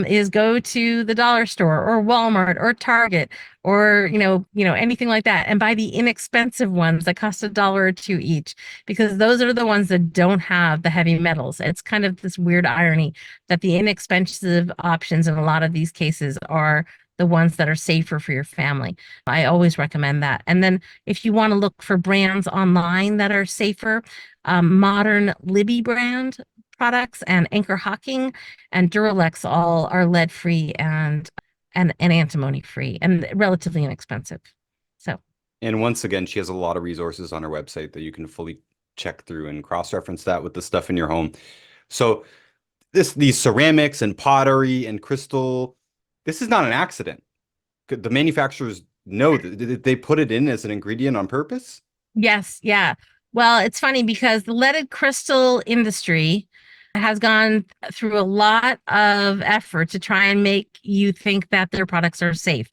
is go to the dollar store or Walmart or Target or anything like that and buy the inexpensive ones that cost $1 or $2 each, because those are the ones that don't have the heavy metals. It's kind of this weird irony that the inexpensive options in a lot of these cases are the ones that are safer for your family. I always recommend that. And then if you want to look for brands online that are safer, modern Libby brand products and Anchor Hocking and Duralex all are lead free and antimony free and relatively inexpensive. So And once again, she has a lot of resources on her website that you can fully check through and cross-reference that with the stuff in your home. So these ceramics and pottery and crystal, this is not an accident. The manufacturers know that they put it in as an ingredient on purpose. yes, yeah. Well, it's funny because the leaded crystal industry has gone through a lot of effort to try and make you think that their products are safe.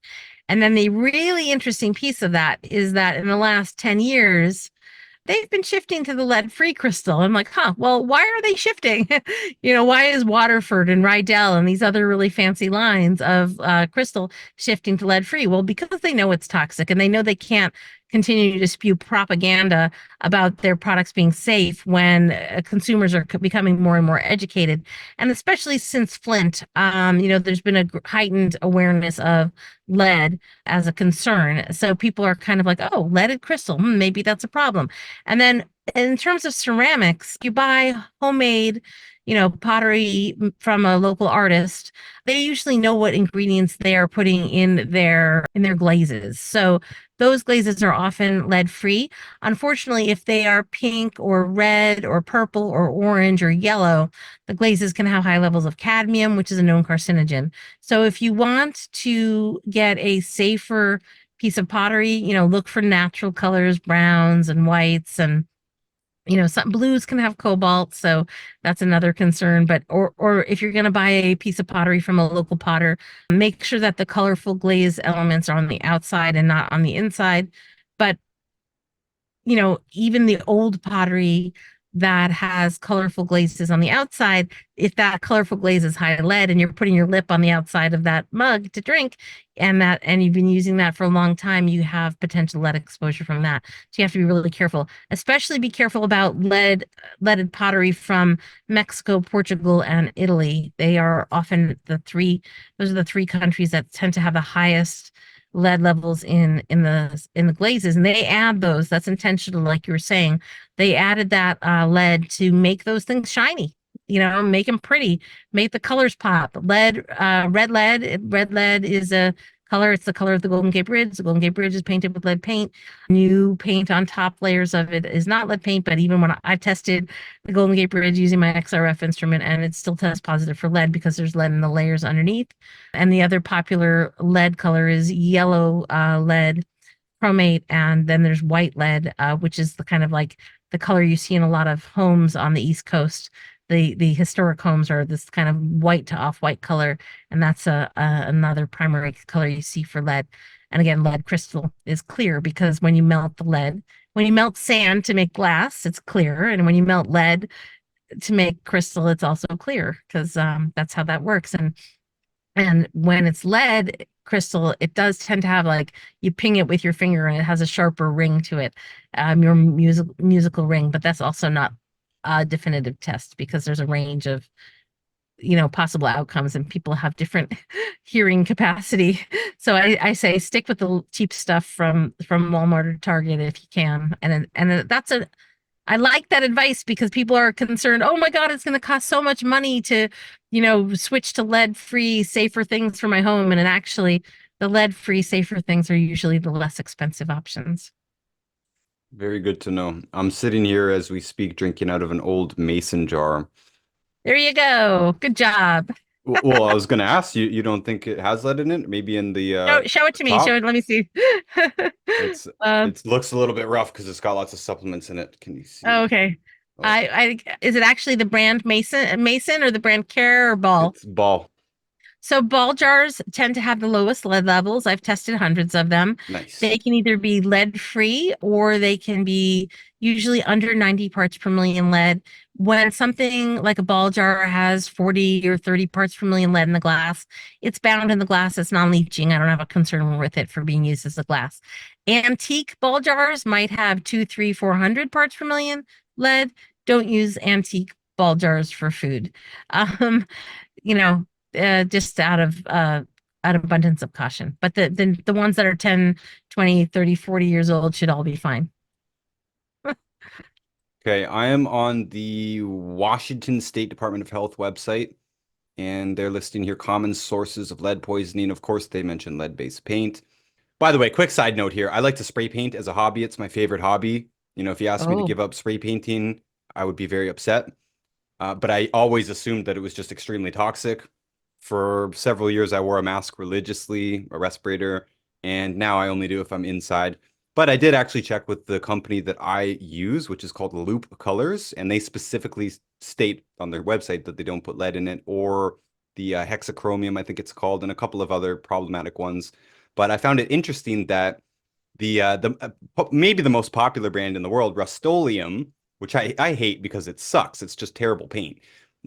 And then the really interesting piece of that is that in the last 10 years, they've been shifting to the lead-free crystal. I'm like, huh, well, why are they shifting? Why is Waterford and Rydell and these other really fancy lines of crystal shifting to lead-free? Well, because they know it's toxic and they know they can't continue to spew propaganda about their products being safe when consumers are becoming more and more educated. And especially since Flint, there's been a heightened awareness of lead as a concern. So people are kind of like, oh, leaded crystal, maybe that's a problem. And then in terms of ceramics, you buy homemade, pottery from a local artist. They usually know what ingredients they are putting in their glazes. So those glazes are often lead free. Unfortunately, if they are pink or red or purple or orange or yellow, the glazes can have high levels of cadmium, which is a known carcinogen. So if you want to get a safer piece of pottery, look for natural colors, browns and whites, and some blues can have cobalt, so that's another concern. But or if you're going to buy a piece of pottery from a local potter, make sure that the colorful glaze elements are on the outside and not on the inside. But even the old pottery that has colorful glazes on the outside, if that colorful glaze is high lead and you're putting your lip on the outside of that mug to drink, and you've been using that for a long time, you have potential lead exposure from that. So you have to be really careful. Especially be careful about leaded pottery from Mexico, Portugal, and Italy. They are often those are the three countries that tend to have the highest lead levels in the glazes, and they add those. That's intentional, like you were saying. They added that lead to make those things shiny. Make them pretty, make the colors pop. Red lead is a color. It's the color of the Golden Gate Bridge. The Golden Gate Bridge is painted with lead paint. New paint on top layers of it is not lead paint, but even when I tested the Golden Gate Bridge using my XRF instrument, and it still tests positive for lead because there's lead in the layers underneath. And the other popular lead color is yellow lead chromate, and then there's white lead, which is the kind of like the color you see in a lot of homes on the East Coast. The historic homes are this kind of white to off-white color, and that's another primary color you see for lead. And again, lead crystal is clear because when you melt sand to make glass, it's clear, and when you melt lead to make crystal, it's also clear because that's how that works. And when it's lead crystal, it does tend to have like you ping it with your finger and it has a sharper ring to it, your musical ring. But that's also not a definitive test because there's a range of possible outcomes and people have different hearing capacity. So I say stick with the cheap stuff from Walmart or Target if you can. And that's a I like that advice because people are concerned, oh my God, it's going to cost so much money to, switch to lead-free, safer things for my home. And actually, the lead-free, safer things are usually the less expensive options. Very good to know. I'm sitting here as we speak, drinking out of an old mason jar. There you go. Good job. Well, I was going to ask you, you don't think it has lead in it? Maybe in the Show it to me. Show top? it. Let me see. It's uh, it looks a little bit rough because it's got lots of supplements in it. Can you oh, see? okay. Oh, Is it actually the brand Mason or the brand Care or Ball? it's ball. So ball jars tend to have the lowest lead levels. I've tested hundreds of them. Nice. They can either be lead free or they can be usually under 90 parts per million lead. When something like a ball jar has 40 or 30 parts per million lead in the glass, it's bound in the glass. It's non-leaching. I don't have a concern with it for being used as a glass. Antique ball jars might have 2, 3, 400 parts per million lead. Don't use antique ball jars for food. Um, you know, just out of abundance of caution. But the ones that are 10, 20, 30, 40 years old should all be fine. Okay, I am on the Washington State Department of Health website, and they're listing here common sources of lead poisoning. Of course, they mentioned lead-based paint. By the way, quick side note here. I like to spray paint as a hobby. It's my favorite hobby. If you asked me to Oh, give up spray painting, I would be very upset. But I always assumed that it was just extremely toxic. For several years, I wore a mask religiously, a respirator, and now I only do if I'm inside. But I did actually check with the company that I use, which is called Loop Colors, and they specifically state on their website that they don't put lead in it or the hexachromium, I think it's called, and a couple of other problematic ones. But I found it interesting that maybe the most popular brand in the world, Rust-Oleum, which I hate because it sucks. It's just terrible paint.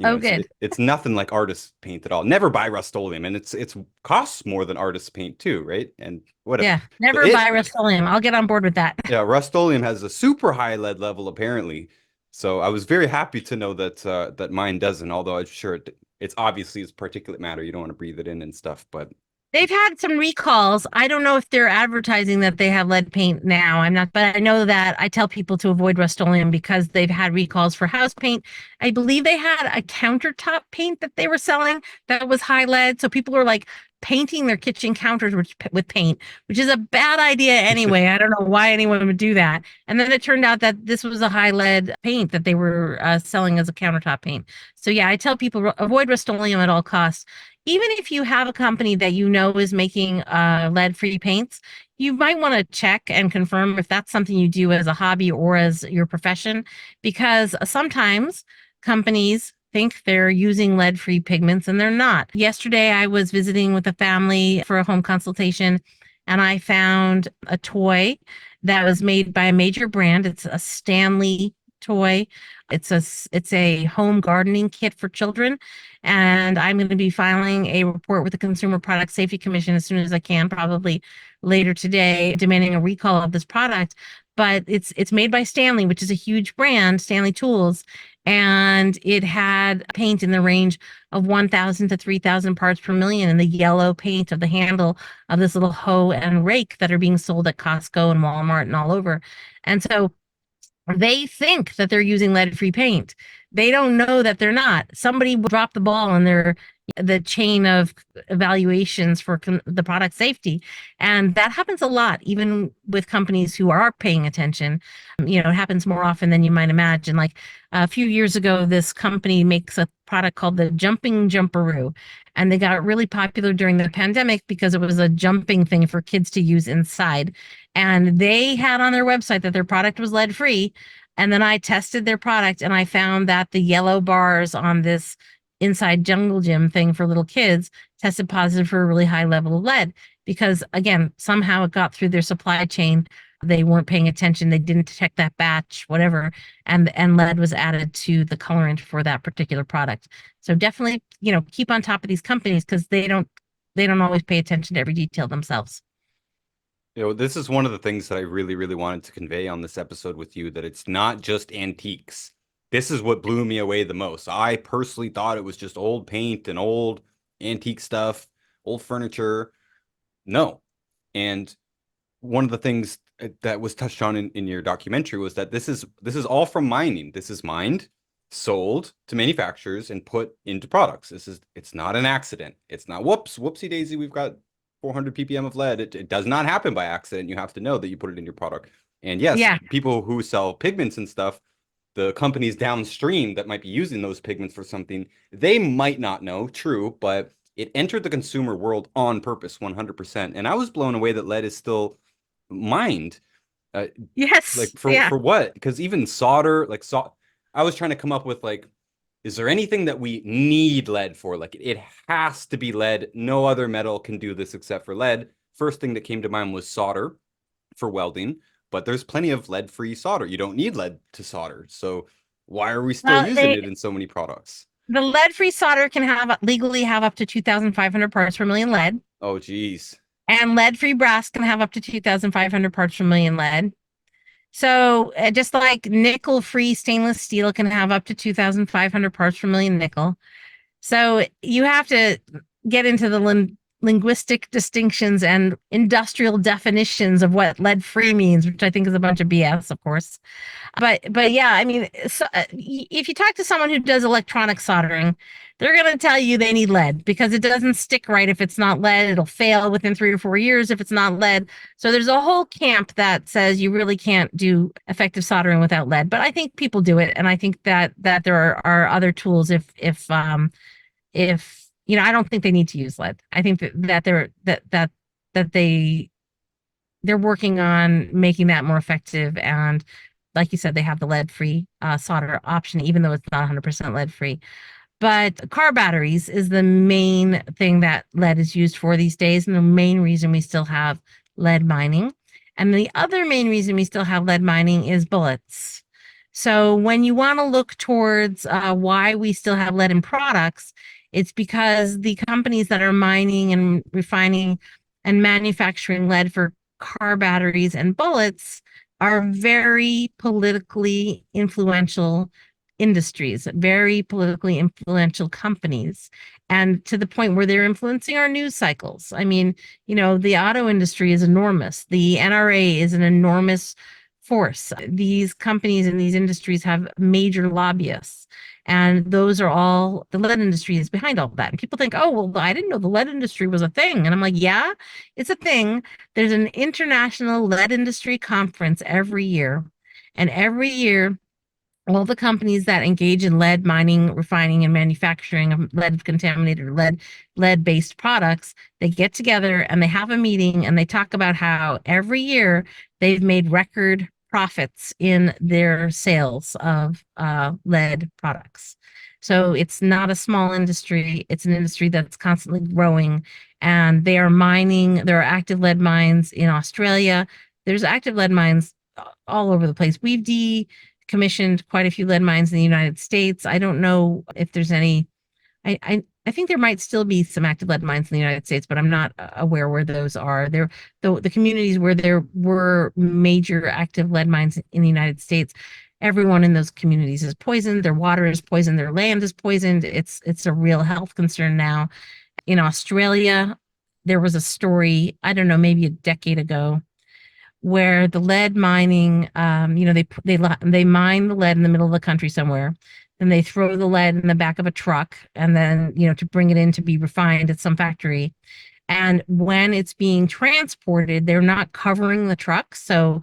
Oh, good. It's nothing like artist paint at all. Never buy Rust-Oleum, and it's costs more than artist paint too, right? And whatever. Yeah. But Never buy it Rust-Oleum. I'll get on board with that. Yeah, Rust-Oleum has a super high lead level apparently. So I was very happy to know that that mine doesn't, although I'm sure it's obviously it's particulate matter. You don't want to breathe it in and stuff, but They've had some recalls. I don't know if they're advertising that they have lead paint now. I'm not, but I know that I tell people to avoid Rust-Oleum because they've had recalls for house paint. I believe they had a countertop paint that they were selling that was high lead. So people were like painting their kitchen counters with paint, which is a bad idea anyway. I don't know why anyone would do that. And then it turned out that this was a high lead paint that they were selling as a countertop paint. So yeah, I tell people avoid Rust-Oleum at all costs. Even if you have a company that you know is making lead-free paints, you might want to check and confirm if that's something you do as a hobby or as your profession, because sometimes companies think they're using lead-free pigments and they're not. Yesterday, I was visiting with a family for a home consultation, and I found a toy that was made by a major brand. It's a Stanley toy. It's a home gardening kit for children, and I'm going to be filing a report with the Consumer Product Safety Commission as soon as I can, probably later today, demanding a recall of this product. But it's made by Stanley, which is a huge brand, Stanley Tools, and it had paint in the range of 1,000 to 3,000 parts per million in the yellow paint of the handle of this little hoe and rake that are being sold at Costco and Walmart and all over. And so they think that they're using lead-free paint. They don't know that they're not. Somebody dropped the ball in the chain of evaluations for the product safety, and that happens a lot, even with companies who are paying attention. It happens more often than you might imagine. Like a few years ago, this company makes a product called the Jumping Jumperoo, and they got really popular during the pandemic because it was a jumping thing for kids to use inside. And they had on their website that their product was lead free. And then I tested their product and I found that the yellow bars on this inside jungle gym thing for little kids tested positive for a really high level of lead because, again, somehow it got through their supply chain. They weren't paying attention. They didn't detect that batch, whatever, and lead was added to the colorant for that particular product. So definitely, keep on top of these companies because they don't always pay attention to every detail themselves. This is one of the things that I really, really wanted to convey on this episode with you, that it's not just antiques. This is what blew me away the most. I personally thought it was just old paint and old antique stuff, old furniture. No. And one of the things that was touched on in your documentary was that this is all from mining. This is mined, sold to manufacturers, and put into products. It's not an accident. It's not whoopsie daisy, we've got 400 ppm of lead. It does not happen by accident. You have to know that you put it in your product. And yes, Yeah. people who sell pigments and stuff, the companies downstream that might be using those pigments for something, they might not know, true, but it entered the consumer world on purpose 100%. And I was blown away that lead is still mined. Uh, like Yes. for Yeah. for what? Because even solder, I was trying to come up with like, is there anything that we need lead for? Like it has to be lead. No other metal can do this except for lead. First thing that came to mind was solder for welding, but there's plenty of lead-free solder. You don't need lead to solder. So why are we still Well, using it in so many products? the lead-free solder can legally have up to 2,500 parts per million lead, Oh, geez. and lead-free brass can have up to 2,500 parts per million lead. So just like nickel-free stainless steel can have up to 2,500 parts per million nickel. So you have to get into the linguistic distinctions and industrial definitions of what lead-free means, which I think is a bunch of BS, of course. But yeah, I mean, so, if you talk to someone who does electronic soldering, they're going to tell you they need lead because it doesn't stick right if it's not lead. It'll fail within 3 or 4 years if it's not lead. So there's a whole camp that says you really can't do effective soldering without lead. But I think people do it, and I think that there are other tools if I don't think they need to use lead. I think that they're working on making that more effective, and like you said, they have the lead-free solder option, even though it's not 100% lead-free. But car batteries is the main thing that lead is used for these days, and the main reason we still have lead mining. And the other main reason we still have lead mining is bullets. So when you want to look towards why we still have lead in products, it's because the companies that are mining and refining and manufacturing lead for car batteries and bullets are very politically influential industries, very politically influential companies, and to the point where they're influencing our news cycles. I mean, the auto industry is enormous. The NRA is an enormous force. These companies and these industries have major lobbyists. And those are all the lead industry is behind all that. And people think, oh, well, I didn't know the lead industry was a thing. And I'm like, yeah, it's a thing. There's an international lead industry conference every year. And every year, all the companies that engage in lead mining, refining, and manufacturing of lead contaminated or lead based products, they get together and they have a meeting and they talk about how every year they've made record profits in their sales of lead products. So it's not a small industry. It's an industry that's constantly growing, and they are mining. There are active lead mines in Australia. There's active lead mines all over the place. We've decommissioned quite a few lead mines in the United States. I don't know if there's any. I think there might still be some active lead mines in the United States, but I'm not aware where those are. There, the communities where there were major active lead mines in the United States, everyone in those communities is poisoned. Their water is poisoned. Their land is poisoned. It's a real health concern now. In Australia, there was a story, I don't know, maybe a decade ago, where the lead mining, they mine the lead in the middle of the country somewhere, and they throw the lead in the back of a truck, and then to bring it in to be refined at some factory. And when it's being transported, they're not covering the truck, so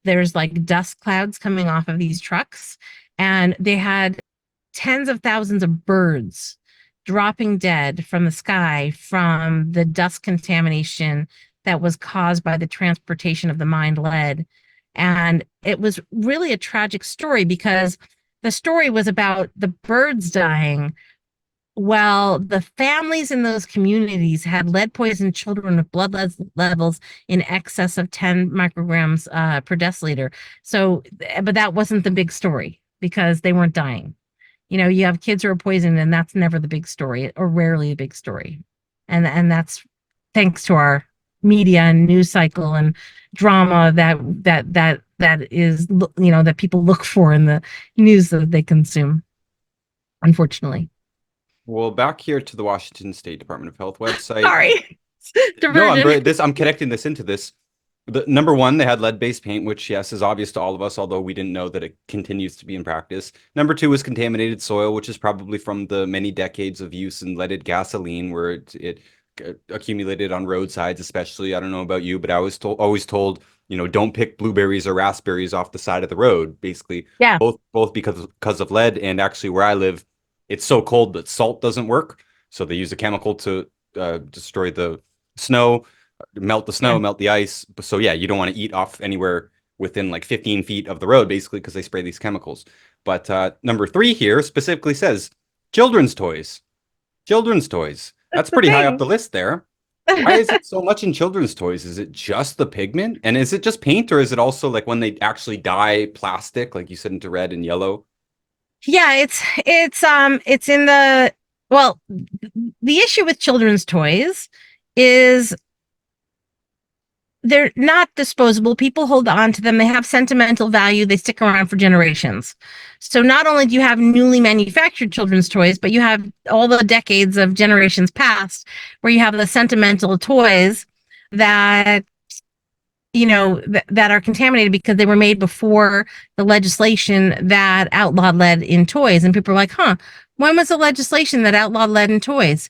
there's like dust clouds coming off of these trucks, and they had tens of thousands of birds dropping dead from the sky from the dust contamination that was caused by the transportation of the mined lead. And it was really a tragic story because the story was about the birds dying. Well, the families in those communities had lead poisoned children with blood levels in excess of 10 micrograms per deciliter. So, but that wasn't the big story because they weren't dying. You have kids who are poisoned, and that's never the big story, or rarely a big story. And that's thanks to our media and news cycle and drama that is that people look for in the news that they consume, unfortunately. Well, back here to the Washington State Department of Health website. Sorry. No, Diversion. I'm connecting this into this. The number one, they had lead-based paint, which yes is obvious to all of us, although we didn't know that it continues to be in practice. Number two was contaminated soil, which is probably from the many decades of use in leaded gasoline, where it accumulated on roadsides, especially. I don't know about you, but I was always told, don't pick blueberries or raspberries off the side of the road. Basically, Yeah. both because of lead, and actually where I live, it's so cold that salt doesn't work, so they use a chemical to destroy the snow, melt the snow, Yeah. melt the ice. So yeah, you don't want to eat off anywhere within like 15 feet of the road, basically, because they spray these chemicals. But number three here specifically says children's toys. Children's toys. That's That's the pretty high up thing. the list there. Why is it so much in children's toys? Is it just the pigment? And is it just paint, or is it also like when they actually dye plastic, like you said, into red and yellow? Yeah, it's in the well, the issue with children's toys is they're not disposable. People hold on to them. They have sentimental value. They stick around for generations. So not only do you have newly manufactured children's toys, but you have all the decades of generations past where you have the sentimental toys that that are contaminated because they were made before the legislation that outlawed lead in toys. And people are like, huh, when was the legislation that outlawed lead in toys?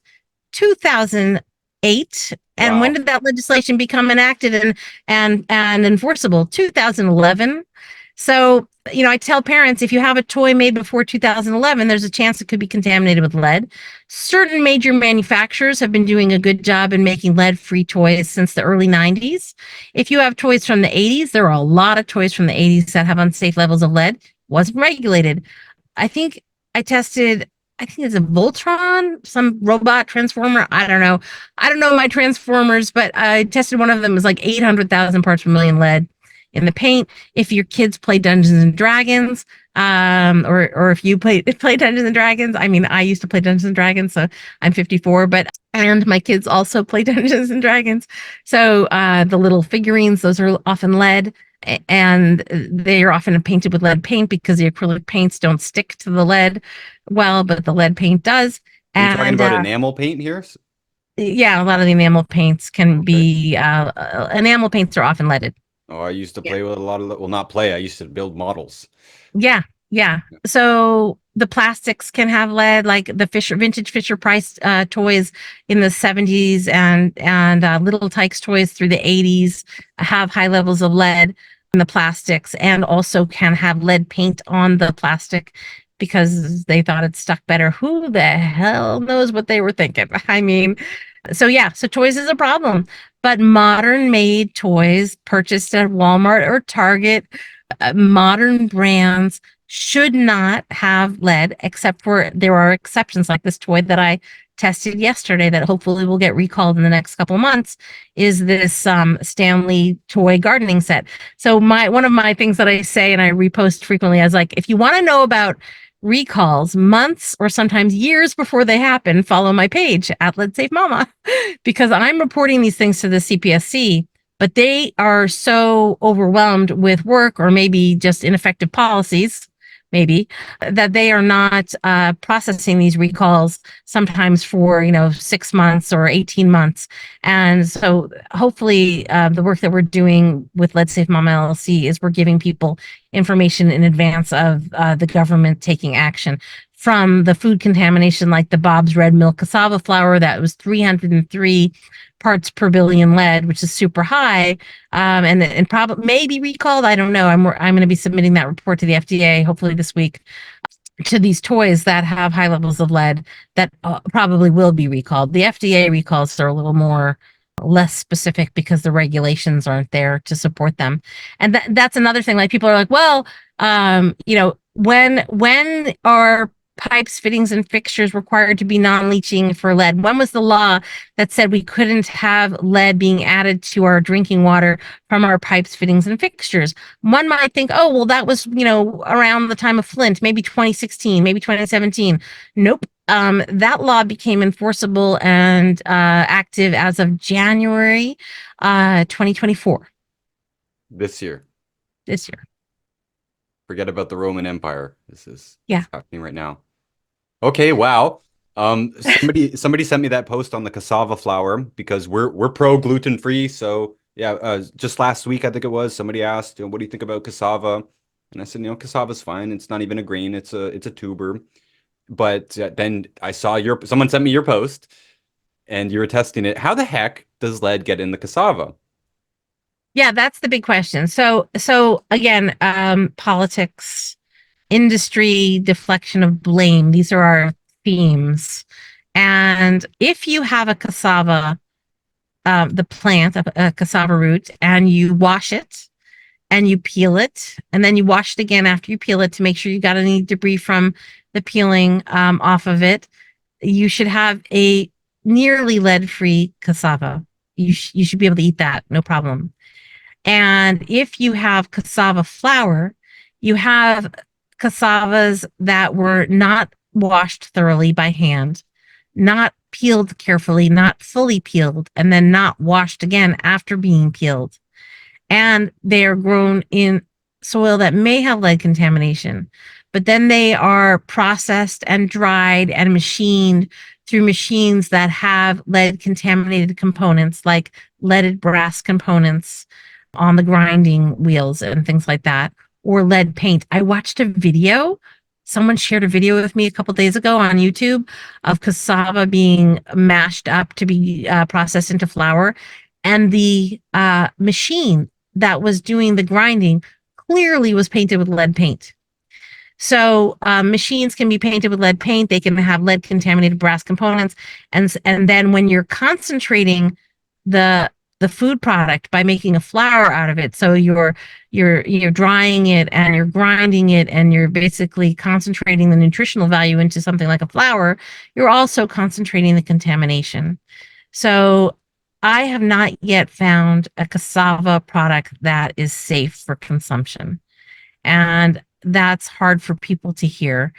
2008. And when Wow. did that legislation become enacted and enforceable? 2011. So, I tell parents if you have a toy made before 2011, there's a chance it could be contaminated with lead. Certain major manufacturers have been doing a good job in making lead-free toys since the early 90s. If you have toys from the 80s, there are a lot of toys from the 80s that have unsafe levels of lead. Wasn't regulated. I think I tested I think it's a Voltron, some robot transformer. I don't know. I don't know my transformers, but I tested one of them. It was like 800,000 parts per million lead in the paint. If your kids play Dungeons and Dragons, or if you play Dungeons and Dragons, I mean, I used to play Dungeons and Dragons, so I'm 54, but and my kids also play Dungeons and Dragons. So the little figurines, those are often lead, and they are often painted with lead paint because the acrylic paints don't stick to the lead well, but the lead paint does. Are you talking And about enamel paint here? yeah, a lot of the enamel paints can Okay. be enamel paints are often leaded. Oh, I used to Yeah. play with a lot of, well, not play. I used to build models. Yeah, yeah. So the plastics can have lead, like the vintage Fisher Price toys in the 70s and Little Tikes toys through the 80s have high levels of lead in the plastics, and also can have lead paint on the plastic because they thought it stuck better. Who the hell knows what they were thinking? I mean, so yeah, so toys is a problem, but modern made toys purchased at Walmart or Target, modern brands should not have lead, except for there are exceptions, like this toy that I tested yesterday that hopefully will get recalled in the next couple of months, is this Stanley toy gardening set. So one of my things that I say and I repost frequently is like, if you want to know about recalls months or sometimes years before they happen, follow my page at Let's Save Mama, because I'm reporting these things to the CPSC, but they are so overwhelmed with work or maybe just ineffective policies, maybe, that they are not processing these recalls sometimes for 6 months or 18 months. And so hopefully the work that we're doing with Let's Save Mama LLC is we're giving people information in advance of the government taking action. From the food contamination, like the Bob's Red Mill cassava flour that was 303 parts per billion lead, which is super high, and probably maybe recalled. I don't know. I'm going to be submitting that report to the FDA hopefully this week, to these toys that have high levels of lead that probably will be recalled. The FDA recalls are a little more less specific because the regulations aren't there to support them. And that's another thing. Like, people are like, well, when are pipes, fittings, and fixtures required to be non-leaching for lead? When was the law that said we couldn't have lead being added to our drinking water from our pipes, fittings, and fixtures? One might think, oh, well, that was, around the time of Flint, maybe 2016, maybe 2017. Nope. That law became enforceable and active as of January 2024, This year. this year. Forget about the Roman Empire. This is Yeah. happening right now. Okay, wow. Somebody sent me that post on the cassava flour because we're pro gluten free. So yeah, just last week I think it was, somebody asked, what do you think about cassava? And I said, cassava's fine. It's not even a grain. It's a tuber. But then I saw someone sent me your post, and you were testing it. How the heck does lead get in the cassava? Yeah, that's the big question. So again, politics, industry, deflection of blame. These are our themes. And if you have a cassava, the plant, a cassava root, and you wash it and you peel it, and then you wash it again after you peel it to make sure you got any debris from the peeling off of it, you should have a nearly lead-free cassava. You should be able to eat that, no problem. And if you have cassava flour, you have cassavas that were not washed thoroughly by hand, not peeled carefully, not fully peeled, and then not washed again after being peeled. And they are grown in soil that may have lead contamination, but then they are processed and dried and machined through machines that have lead contaminated components, like leaded brass components on the grinding wheels and things like that, or lead paint. I watched a video. Someone shared a video with me a couple days ago on YouTube of cassava being mashed up to be processed into flour, and the machine that was doing the grinding clearly was painted with lead paint. So machines can be painted with lead paint. They can have lead contaminated brass components, and then when you're concentrating the the food product by making a flour out of it. So you're drying it and you're grinding it and you're basically concentrating the nutritional value into something like a flour. You're also concentrating the contamination. So I have not yet found a cassava product that is safe for consumption. And that's hard for people to hear.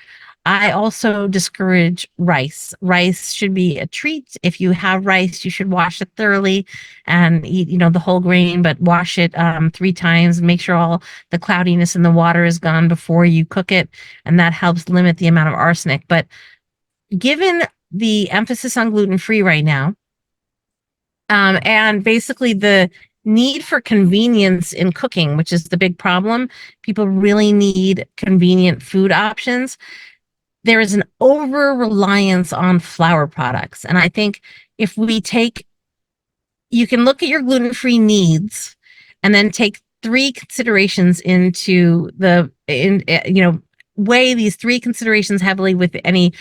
I also discourage rice. Rice should be a treat. If you have rice, you should wash it thoroughly and eat, the whole grain, but wash it 3 times. Make sure all the cloudiness in the water is gone before you cook it, and that helps limit the amount of arsenic. But given the emphasis on gluten-free right now, and basically the need for convenience in cooking, which is the big problem, people really need convenient food options. There is an over reliance on flour products. And I think if we take, you can look at your gluten free needs and then take 3 considerations into weigh these 3 considerations heavily with any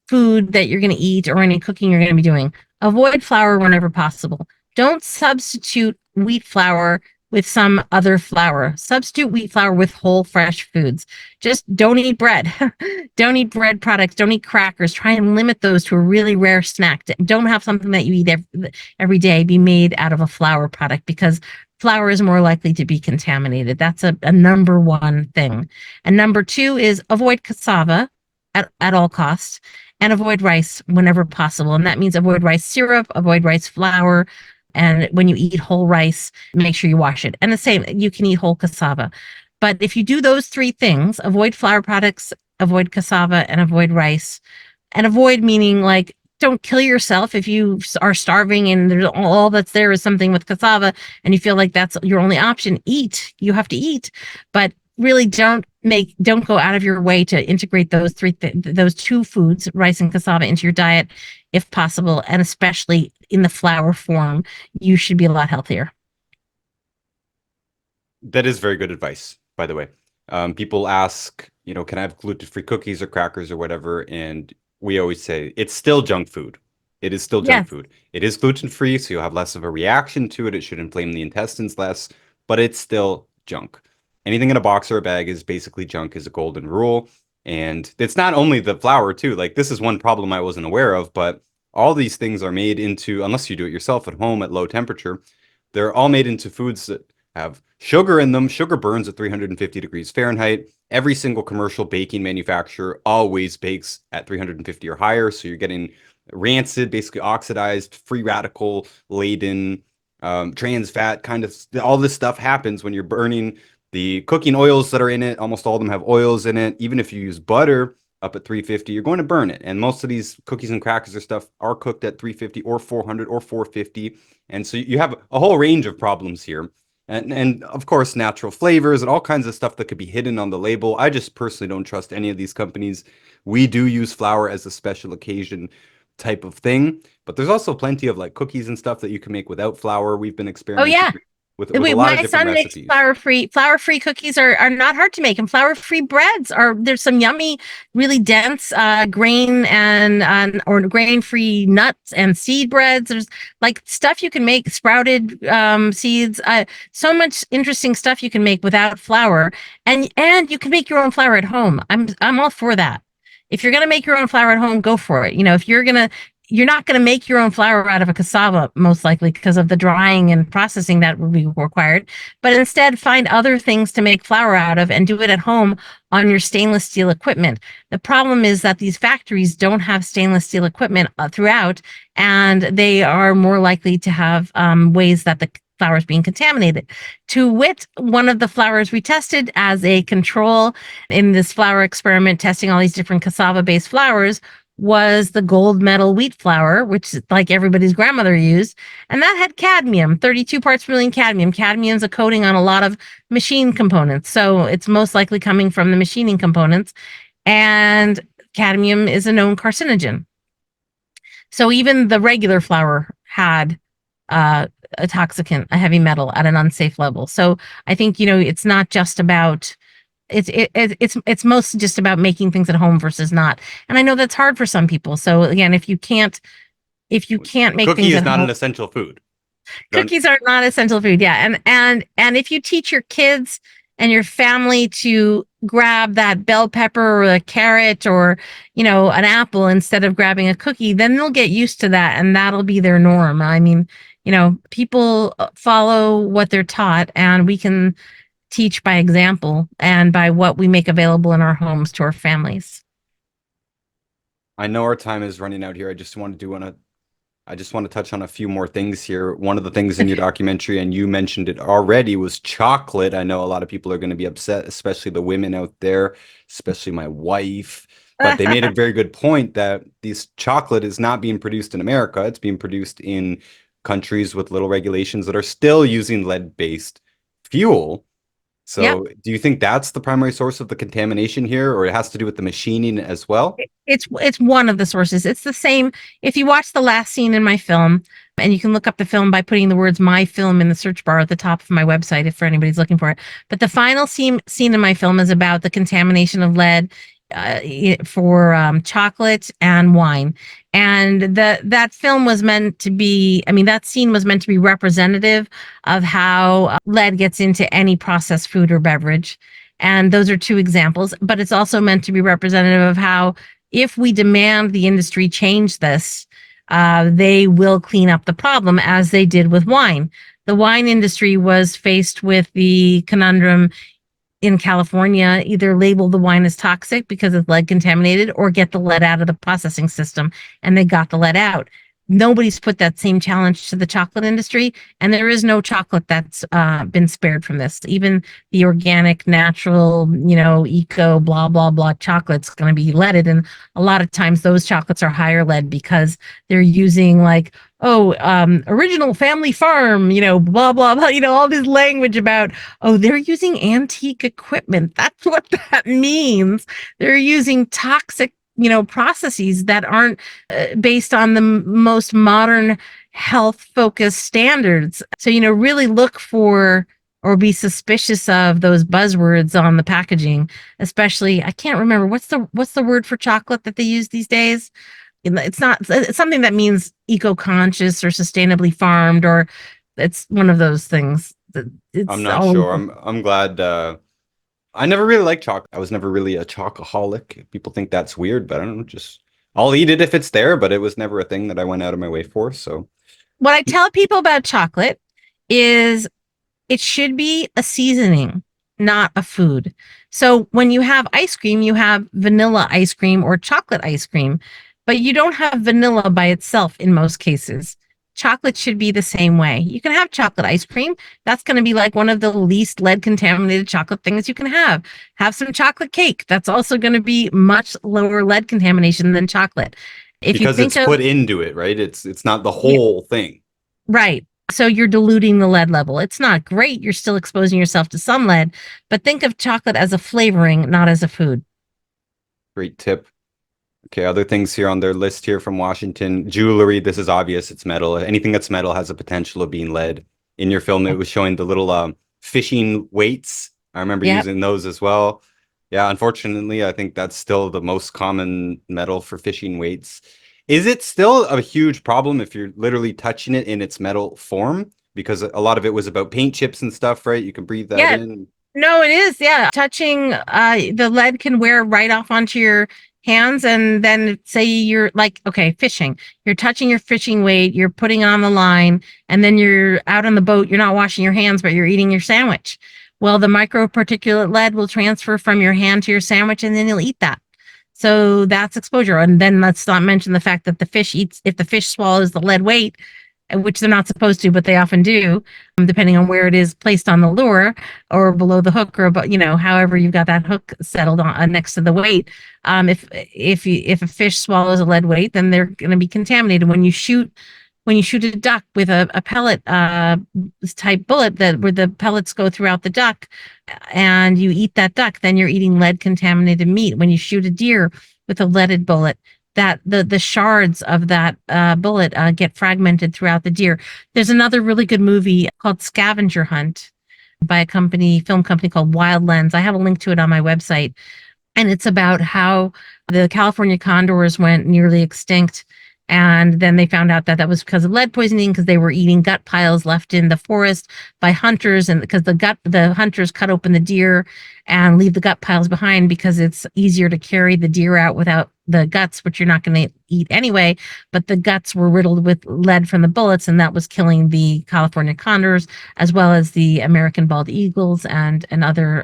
food that you're going to eat or any cooking you're going to be doing. Avoid flour whenever possible. Don't substitute wheat flour with some other flour. Substitute wheat flour with whole fresh foods. Just don't eat bread. Don't eat bread products. Don't eat crackers. Try and limit those to a really rare snack. Don't have something that you eat every day be made out of a flour product, because flour is more likely to be contaminated. That's a number one thing. And number 2 is avoid cassava at all costs, and avoid rice whenever possible. And that means avoid rice syrup, avoid rice flour. And when you eat whole rice, make sure you wash it. And the same, you can eat whole cassava. But if you do those 3 things, avoid flour products, avoid cassava, and avoid rice, and avoid meaning like, don't kill yourself if you are starving and there's all that's there is something with cassava and you feel like that's your only option. Eat. You have to eat. But really don't go out of your way to integrate those 2 foods, rice and cassava, into your diet if possible, and especially in the flour form. You should be a lot healthier. That is very good advice, by the way. People ask, can I have gluten-free cookies or crackers or whatever? And we always say it's still junk food. It is still junk food. It is gluten-free, so you'll have less of a reaction to it. It should inflame the intestines less, but it's still junk. Anything in a box or a bag is basically junk, is a golden rule. And it's not only the flour too. Like, this is one problem I wasn't aware of, but all these things are made into, unless you do it yourself at home at low temperature, they're all made into foods that have sugar in them. Sugar burns at 350 degrees Fahrenheit. Every single commercial baking manufacturer always bakes at 350 or higher. So you're getting rancid, basically oxidized, free radical laden, trans fat, kind of all this stuff happens when you're burning the cooking oils that are in it. Almost all of them have oils in it. Even if you use butter up at 350, you're going to burn it. And most of these cookies and crackers or stuff are cooked at 350 or 400 or 450. And so you have a whole range of problems here. And of course, natural flavors and all kinds of stuff that could be hidden on the label. I just personally don't trust any of these companies. We do use flour as a special occasion type of thing, but there's also plenty of like cookies and stuff that you can make without flour. We've been experimenting with a lot of different recipes. Makes flour-free cookies are not hard to make, and flour-free breads there's some yummy, really dense grain and or grain-free nuts and seed breads. There's like stuff you can make, sprouted seeds, so much interesting stuff you can make without flour, and you can make your own flour at home. I'm all for that. If you're gonna make your own flour at home, go for it. If you're not going to make your own flour out of a cassava, most likely, because of the drying and processing that would be required. But instead, find other things to make flour out of and do it at home on your stainless steel equipment. The problem is that these factories don't have stainless steel equipment throughout, and they are more likely to have ways that the flour is being contaminated. To wit, one of the flours we tested as a control in this flour experiment, testing all these different cassava-based flours, was the gold medal wheat flour, which like everybody's grandmother used. And that had cadmium, 32 parts per million cadmium. Cadmium is a coating on a lot of machine components. So it's most likely coming from the machining components. And cadmium is a known carcinogen. So even the regular flour had a toxicant, a heavy metal at an unsafe level. So I think, it's not just about it's mostly just about making things at home versus not. And I know that's hard for some people. So again, if you can't make cookie things is at not home, an essential food. Don't Cookies are not essential food. Yeah. And if you teach your kids and your family to grab that bell pepper or a carrot or, an apple instead of grabbing a cookie, then they'll get used to that and that'll be their norm. I mean, people follow what they're taught, and we can teach by example and by what we make available in our homes to our families. I know our time is running out here. I just want to touch on a few more things here. One of the things in your documentary, and you mentioned it already, was chocolate. I know a lot of people are going to be upset, especially the women out there, especially my wife. But they made a very good point that this chocolate is not being produced in America. It's being produced in countries with little regulations that are still using lead-based fuel. Yep. So do you think that's the primary source of the contamination here, or it has to do with the machining as well? It's one of the sources. It's the same. If you watch the last scene in my film, and you can look up the film by putting the words "my film" in the search bar at the top of my website if for anybody's looking for it. But the final scene in my film is about the contamination of lead for chocolate and wine. And that film was meant to be, I mean, that scene was meant to be representative of how lead gets into any processed food or beverage. And those are two examples, but it's also meant to be representative of how, if we demand the industry change this, they will clean up the problem as they did with wine. The wine industry was faced with the conundrum in California: either label the wine as toxic because it's lead contaminated or get the lead out of the processing system. And they got the lead out. Nobody's put that same challenge to the chocolate industry, and there is no chocolate that's been spared from this. Even the organic, natural, eco, blah, blah, blah chocolate's going to be leaded. And a lot of times those chocolates are higher lead because they're using original family farm, blah, blah, blah, all this language about, they're using antique equipment. That's what that means. They're using toxic, processes that aren't based on the most modern health focused standards. So, really look for or be suspicious of those buzzwords on the packaging. Especially, I can't remember what's the word for chocolate that they use these days. It's something that means eco-conscious or sustainably farmed, or it's one of those things. I'm It's not always, sure. I'm glad. I never really liked chocolate. I was never really a chocoholic. People think that's weird, but I don't know. Just I'll eat it if it's there, but it was never a thing that I went out of my way for. So what I tell people about chocolate is it should be a seasoning, not a food. So when you have ice cream, you have vanilla ice cream or chocolate ice cream, but you don't have vanilla by itself in most cases. Chocolate should be the same way. You can have chocolate ice cream. That's going to be like one of the least lead contaminated chocolate things you can have. Have some chocolate cake. That's also going to be much lower lead contamination than chocolate. If you because think it's of, put into it, right? It's not the yeah, whole thing. right. So you're diluting the lead level. It's not great. You're still exposing yourself to some lead, but think of chocolate as a flavoring, not as a food. Great tip. Okay, other things here on their list here from Washington. Jewelry, this is obvious, it's metal. Anything that's metal has a potential of being lead. In your film, it was showing the little fishing weights. I remember Yep. using those as well. Yeah, unfortunately, I think that's still the most common metal for fishing weights. Is it still a huge problem if you're literally touching it in its metal form? Because a lot of it was about paint chips and stuff, right? You can breathe that Yeah. in. No, it is. Yeah. Touching the lead can wear right off onto your hands. And then say you're like, okay, fishing. You're touching your fishing weight, you're putting on the line, and then you're out on the boat. You're not washing your hands, but you're eating your sandwich. Well, the microparticulate lead will transfer from your hand to your sandwich, and then you'll eat that. So that's exposure. And then let's not mention the fact that if the fish swallows the lead weight, which they're not supposed to, but they often do, depending on where it is placed on the lure or below the hook, or about, however you've got that hook settled on next to the weight. If a fish swallows a lead weight, then they're going to be contaminated. When you shoot a duck with a pellet type bullet where the pellets go throughout the duck, and you eat that duck, then you're eating lead contaminated meat. When you shoot a deer with a leaded bullet, that the shards of that bullet get fragmented throughout the deer. There's another really good movie called Scavenger Hunt by a film company called Wild Lens. I have a link to it on my website, and it's about how the California condors went nearly extinct And then they found out that that was because of lead poisoning, because they were eating gut piles left in the forest by hunters, and because the hunters cut open the deer and leave the gut piles behind because it's easier to carry the deer out without the guts, which you're not going to eat anyway. But the guts were riddled with lead from the bullets, and that was killing the California condors as well as the American bald eagles and other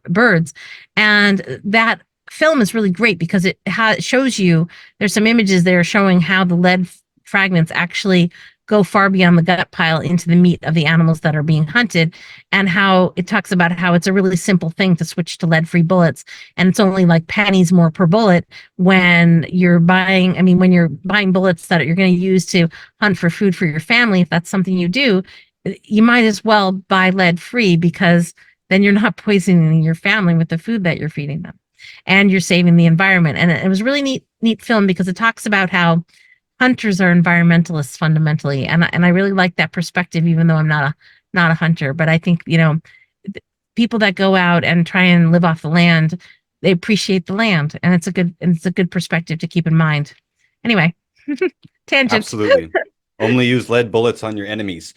birds. And that film is really great because it shows you, there's some images there showing how the lead fragments actually go far beyond the gut pile into the meat of the animals that are being hunted, and how it talks about how it's a really simple thing to switch to lead-free bullets, and it's only like pennies more per bullet when you're buying, I mean, when you're buying bullets that you're going to use to hunt for food for your family. If that's something you do, you might as well buy lead-free, because then you're not poisoning your family with the food that you're feeding them, and you're saving the environment. And it was a really neat film because it talks about how hunters are environmentalists fundamentally, and I really like that perspective, even though I'm not a hunter. But I think, people that go out and try and live off the land, they appreciate the land, and it's a good perspective to keep in mind. Anyway, tangent. Absolutely. Only use lead bullets on your enemies.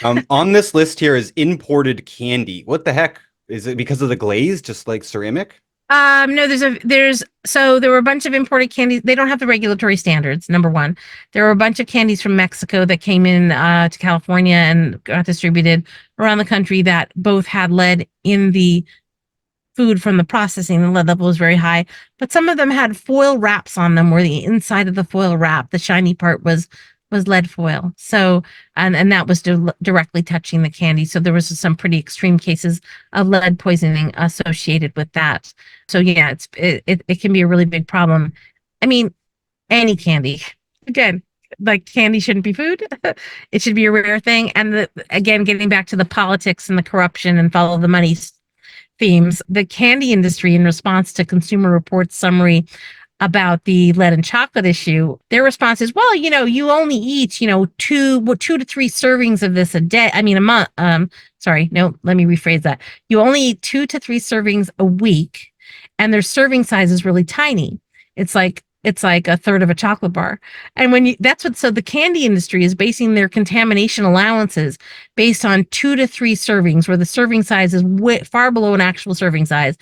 On this list here is imported candy. What the heck? Is it because of the glaze, just like ceramic? No, so there were a bunch of imported candies. They don't have the regulatory standards, number one. There were a bunch of candies from Mexico that came in to California and got distributed around the country that both had lead in the food from the processing. The lead level was very high, but some of them had foil wraps on them, where the inside of the foil wrap, the shiny part, was lead foil. So, and that was directly touching the candy. So there was some pretty extreme cases of lead poisoning associated with that. So yeah, it can be a really big problem. I mean, any candy. Again, like, candy shouldn't be food. It should be a rare thing. And again, getting back to the politics and the corruption and follow the money themes, the candy industry, in response to Consumer Reports summary about the lead and chocolate issue, their response is, well, you only eat, two to three servings of this a day. I mean, a month. Sorry, no, let me rephrase that. You only eat 2 to 3 servings a week, and their serving size is really tiny. It's like a third of a chocolate bar. And so the candy industry is basing their contamination allowances based on 2 to 3 servings, where the serving size is far below an actual serving size,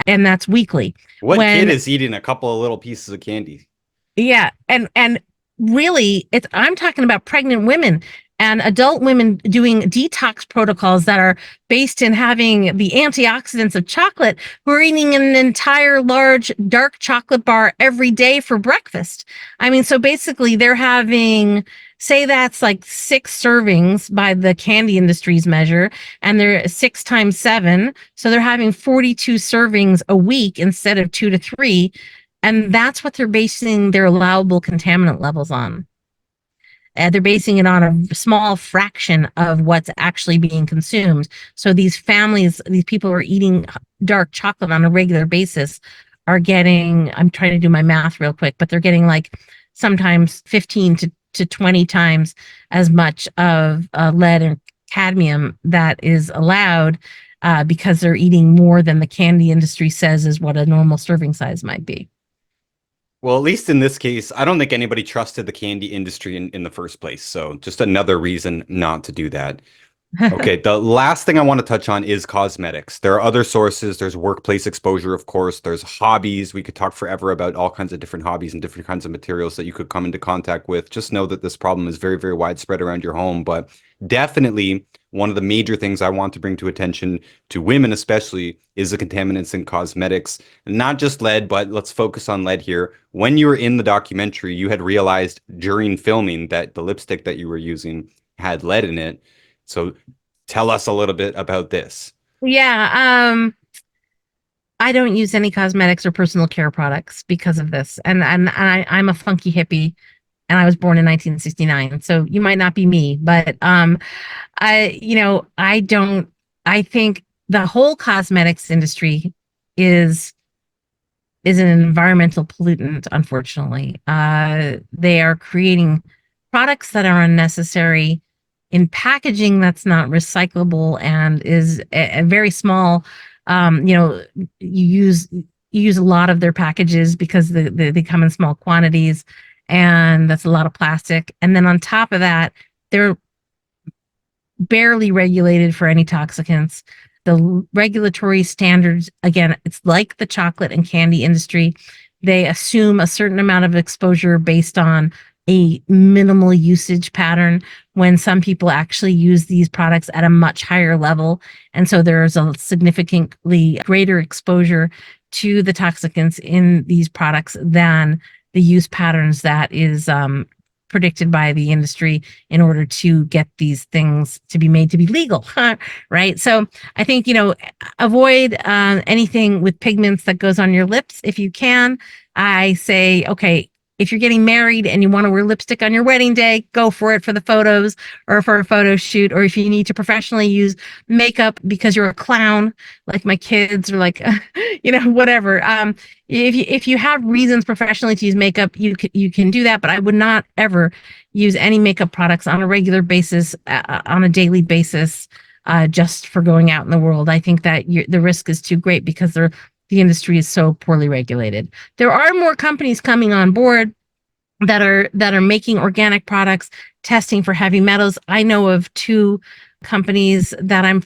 and that's weekly. What kid When is eating a couple of little pieces of candy? Yeah, and really, I'm talking about pregnant women and adult women doing detox protocols that are based in having the antioxidants of chocolate, who are eating an entire large dark chocolate bar every day for breakfast. I mean, so basically they're having, say that's like 6 servings by the candy industry's measure, and they're 6 times 7. So they're having 42 servings a week instead of 2 to 3. And that's what they're basing their allowable contaminant levels on. They're basing it on a small fraction of what's actually being consumed. So these people who are eating dark chocolate on a regular basis are getting, I'm trying to do my math real quick, but they're getting like sometimes 15 to 20 times as much of lead and cadmium that is allowed, because they're eating more than the candy industry says is what a normal serving size might be. Well, at least in this case, I don't think anybody trusted the candy industry in the first place. So just another reason not to do that. Okay, the last thing I want to touch on is cosmetics. There are other sources. There's workplace exposure, of course. There's hobbies. We could talk forever about all kinds of different hobbies and different kinds of materials that you could come into contact with. Just know that this problem is very, very widespread around your home. But definitely one of the major things I want to bring to attention to women, especially, is the contaminants in cosmetics. Not just lead, but let's focus on lead here. When you were in the documentary, you had realized during filming that the lipstick that you were using had lead in it. So tell us a little bit about this. Yeah, I don't use any cosmetics or personal care products because of this. I'm a funky hippie, and I was born in 1969. So you might not be me, but I don't. I think the whole cosmetics industry is an environmental pollutant. Unfortunately, they are creating products that are unnecessary in packaging that's not recyclable, and is a very small. You use a lot of their packages because they come in small quantities, and that's a lot of plastic. And then on top of that, they're barely regulated for any toxicants. The regulatory standards, again, it's like the chocolate and candy industry. They assume a certain amount of exposure based on a minimal usage pattern when some people actually use these products at a much higher level. And so there's a significantly greater exposure to the toxicants in these products than the use patterns that is predicted by the industry in order to get these things to be made to be legal, right? So I think, avoid anything with pigments that goes on your lips if you can. I say, okay, if you're getting married and you want to wear lipstick on your wedding day, go for it for the photos or for a photo shoot. Or if you need to professionally use makeup because you're a clown, like my kids, or like, whatever. If you have reasons professionally to use makeup, you can do that. But I would not ever use any makeup products on a regular basis, on a daily basis, just for going out in the world. I think that the risk is too great because the industry is so poorly regulated. There are more companies coming on board that are making organic products, testing for heavy metals. I know of two companies that I'm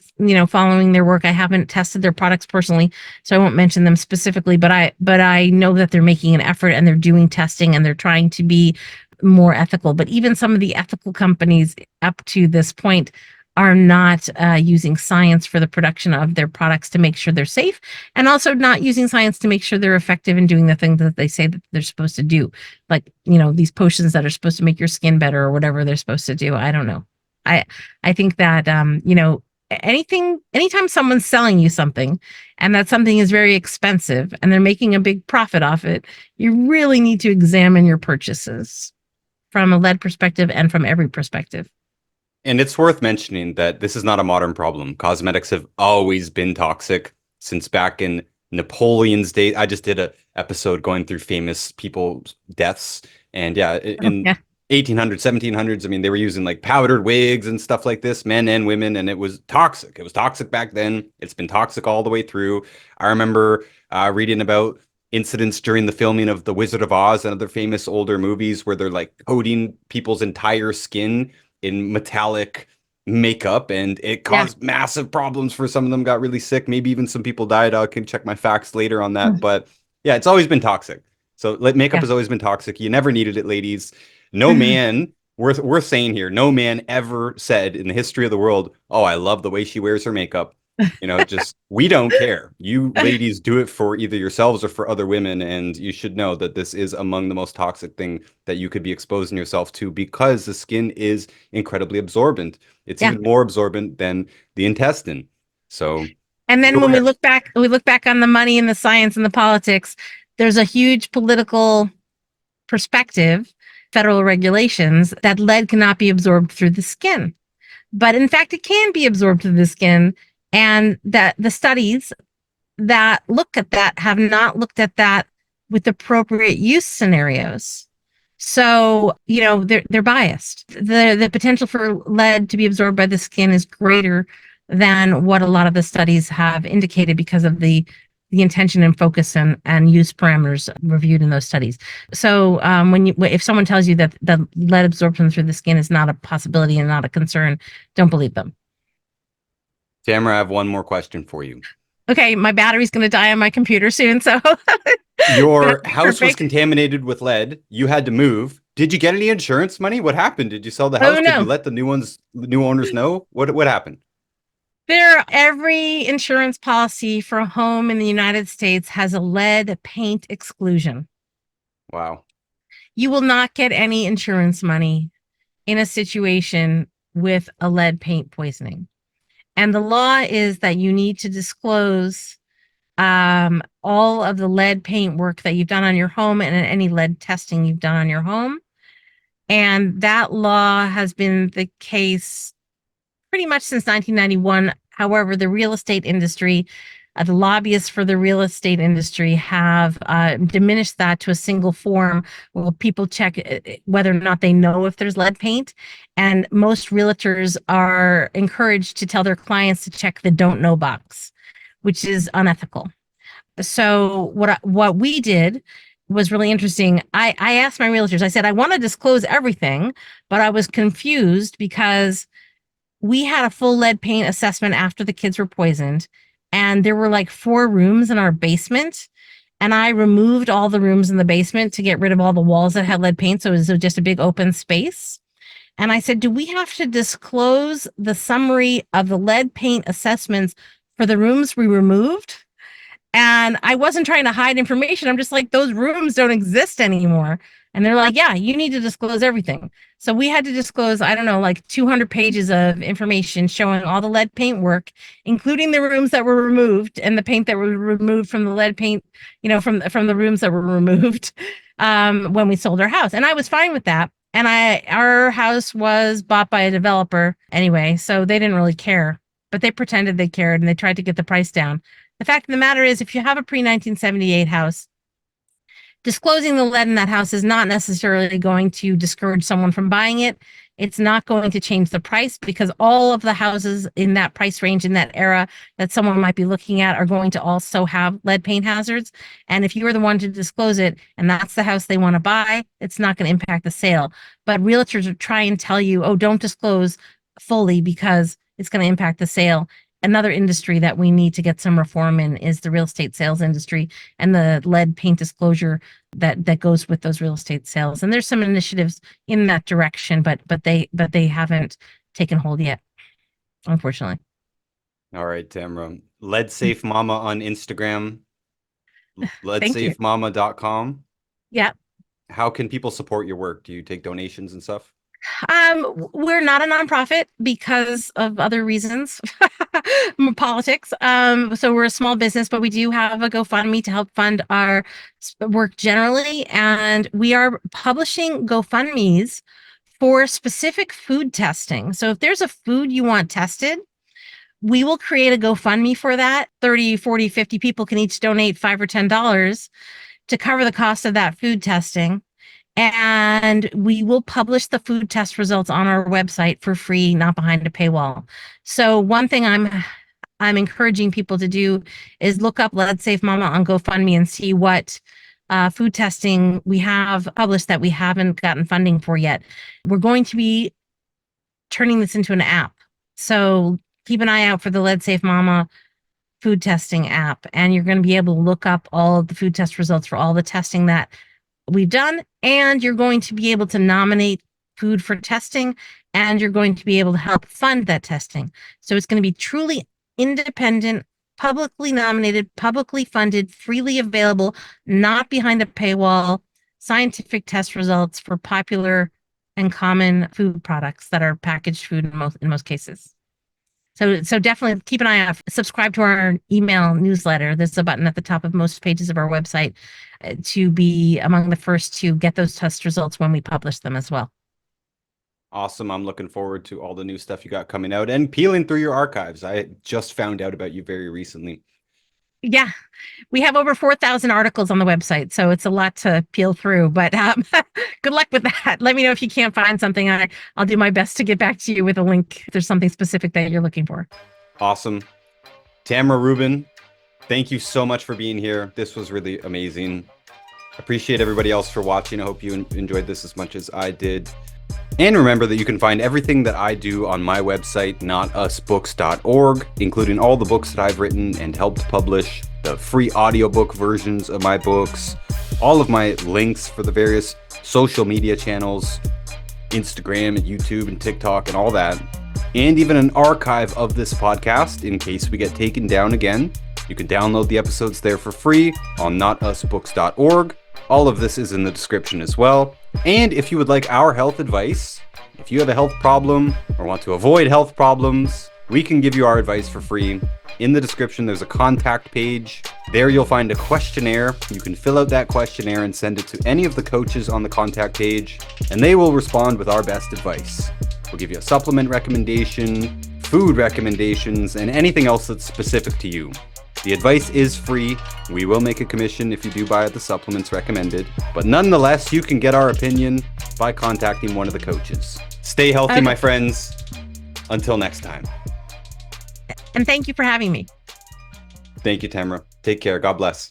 following their work. I haven't tested their products personally, so I won't mention them specifically, but I know that they're making an effort and they're doing testing and they're trying to be more ethical. But even some of the ethical companies up to this point are not using science for the production of their products to make sure they're safe, and also not using science to make sure they're effective in doing the things that they say that they're supposed to do. Like, these potions that are supposed to make your skin better or whatever they're supposed to do. I don't know. I think that, anytime someone's selling you something and that something is very expensive and they're making a big profit off it, you really need to examine your purchases from a lead perspective and from every perspective. And it's worth mentioning that this is not a modern problem. Cosmetics have always been toxic since back in Napoleon's day. I just did a episode going through famous people's deaths. And yeah, in Yeah. 1800s, 1700s, I mean, they were using like powdered wigs and stuff like this, men and women, and it was toxic. It was toxic back then. It's been toxic all the way through. I remember reading about incidents during the filming of The Wizard of Oz and other famous older movies where they're like coating people's entire skin in metallic makeup, and it Yeah. caused massive problems for some of them. Got really sick. Maybe even some people died. I can check my facts later on that. But yeah, it's always been toxic. So makeup Yeah. has always been toxic. You never needed it, ladies. No man, worth saying here, no man ever said in the history of the world, "Oh, I love the way she wears her makeup." Just we don't care. You ladies do it for either yourselves or for other women, and you should know that this is among the most toxic thing that you could be exposing yourself to because the skin is incredibly absorbent. It's Yeah. even more absorbent than the intestine. So And be then when aware. we look back on the money and the science and the politics, there's a huge political perspective, federal regulations that lead cannot be absorbed through the skin. But in fact, it can be absorbed through the skin. And that the studies that look at that have not looked at that with appropriate use scenarios. So, they're biased. The potential for lead to be absorbed by the skin is greater than what a lot of the studies have indicated because of the intention and focus and use parameters reviewed in those studies. So if someone tells you that the lead absorption through the skin is not a possibility and not a concern, don't believe them. Tamara, I have one more question for you. Okay, my battery's going to die on my computer soon, so Your that's house was perfect. contaminated with lead. You had to move. Did you get any insurance money? What happened? Did you sell the house? Oh Did you no. let the new owners know? What happened? Every insurance policy for a home in the United States has a lead paint exclusion. Wow. You will not get any insurance money in a situation with a lead paint poisoning. And the law is that you need to disclose all of the lead paint work that you've done on your home and any lead testing you've done on your home. And that law has been the case pretty much since 1991. However, the real estate industry, the lobbyists for the real estate industry have diminished that to a single form where people check whether or not they know if there's lead paint. And most realtors are encouraged to tell their clients to check the don't know box, which is unethical. So what we did was really interesting. I asked my realtors, I said, I want to disclose everything, but I was confused because we had a full lead paint assessment after the kids were poisoned, and there were like 4 rooms in our basement. And I removed all the rooms in the basement to get rid of all the walls that had lead paint. So it was just a big open space. And I said, do we have to disclose the summary of the lead paint assessments for the rooms we removed? And I wasn't trying to hide information. I'm just like, those rooms don't exist anymore. And they're like, yeah, you need to disclose everything. So we had to disclose, I don't know, like 200 pages of information showing all the lead paint work, including the rooms that were removed and the paint that were removed from the lead paint, from the rooms that were removed when we sold our house. And I was fine with that. And our house was bought by a developer anyway, so they didn't really care, but they pretended they cared and they tried to get the price down. The fact of the matter is, if you have a pre-1978 house, disclosing the lead in that house is not necessarily going to discourage someone from buying it. It's not going to change the price because all of the houses in that price range in that era that someone might be looking at are going to also have lead paint hazards. And if you are the one to disclose it and that's the house they want to buy, it's not going to impact the sale. But realtors will try and tell you, oh, don't disclose fully because it's going to impact the sale. Another industry that we need to get some reform in is the real estate sales industry and the lead paint disclosure that goes with those real estate sales. And there's some initiatives in that direction, but they haven't taken hold yet, unfortunately. All right, Tamara. Lead Safe Mama on Instagram, Thank you. leadsafemama.com. Yeah. How can people support your work? Do you take donations and stuff? We're not a nonprofit because of other reasons, politics. So we're a small business, but we do have a GoFundMe to help fund our work generally. And we are publishing GoFundMes for specific food testing. So if there's a food you want tested, we will create a GoFundMe for that. 30, 40, 50 people can each donate $5 or $10 to cover the cost of that food testing. And we will publish the food test results on our website for free, not behind a paywall. So one thing I'm encouraging people to do is look up Lead Safe Mama on GoFundMe and see what food testing we have published that we haven't gotten funding for yet. We're going to be turning this into an app. So keep an eye out for the Lead Safe Mama food testing app, and you're going to be able to look up all of the food test results for all the testing that we've done, and you're going to be able to nominate food for testing, and you're going to be able to help fund that testing. So it's going to be truly independent, publicly nominated, publicly funded, freely available, not behind a paywall, scientific test results for popular and common food products that are packaged food in most cases. So definitely keep an eye out. Subscribe to our email newsletter. There's a button at the top of most pages of our website to be among the first to get those test results when we publish them as well. Awesome. I'm looking forward to all the new stuff you got coming out and peeling through your archives. I just found out about you very recently. Yeah, we have over 4,000 articles on the website, so it's a lot to peel through, but good luck with that. Let me know if you can't find something. I'll do my best to get back to you with a link if there's something specific that you're looking for. Awesome. Tamara, Rubin, thank you so much for being here. This was really amazing. Appreciate everybody else for watching. I hope you enjoyed this as much as I did. And remember that you can find everything that I do on my website, notusbooks.org, including all the books that I've written and helped publish, the free audiobook versions of my books, all of my links for the various social media channels, Instagram and YouTube and TikTok and all that, and even an archive of this podcast in case we get taken down again. You can download the episodes there for free on notusbooks.org. All of this is in the description as well. And if you would like our health advice, if you have a health problem or want to avoid health problems, we can give you our advice for free. In the description, there's a contact page. There you'll find a questionnaire. You can fill out that questionnaire and send it to any of the coaches on the contact page, and they will respond with our best advice. We'll give you a supplement recommendation, food recommendations, and anything else that's specific to you. The advice is free. We will make a commission if you do buy the supplements recommended, but nonetheless, you can get our opinion by contacting one of the coaches. Stay healthy, my friends. Until next time. And thank you for having me. Thank you, Tamara. Take care. God bless.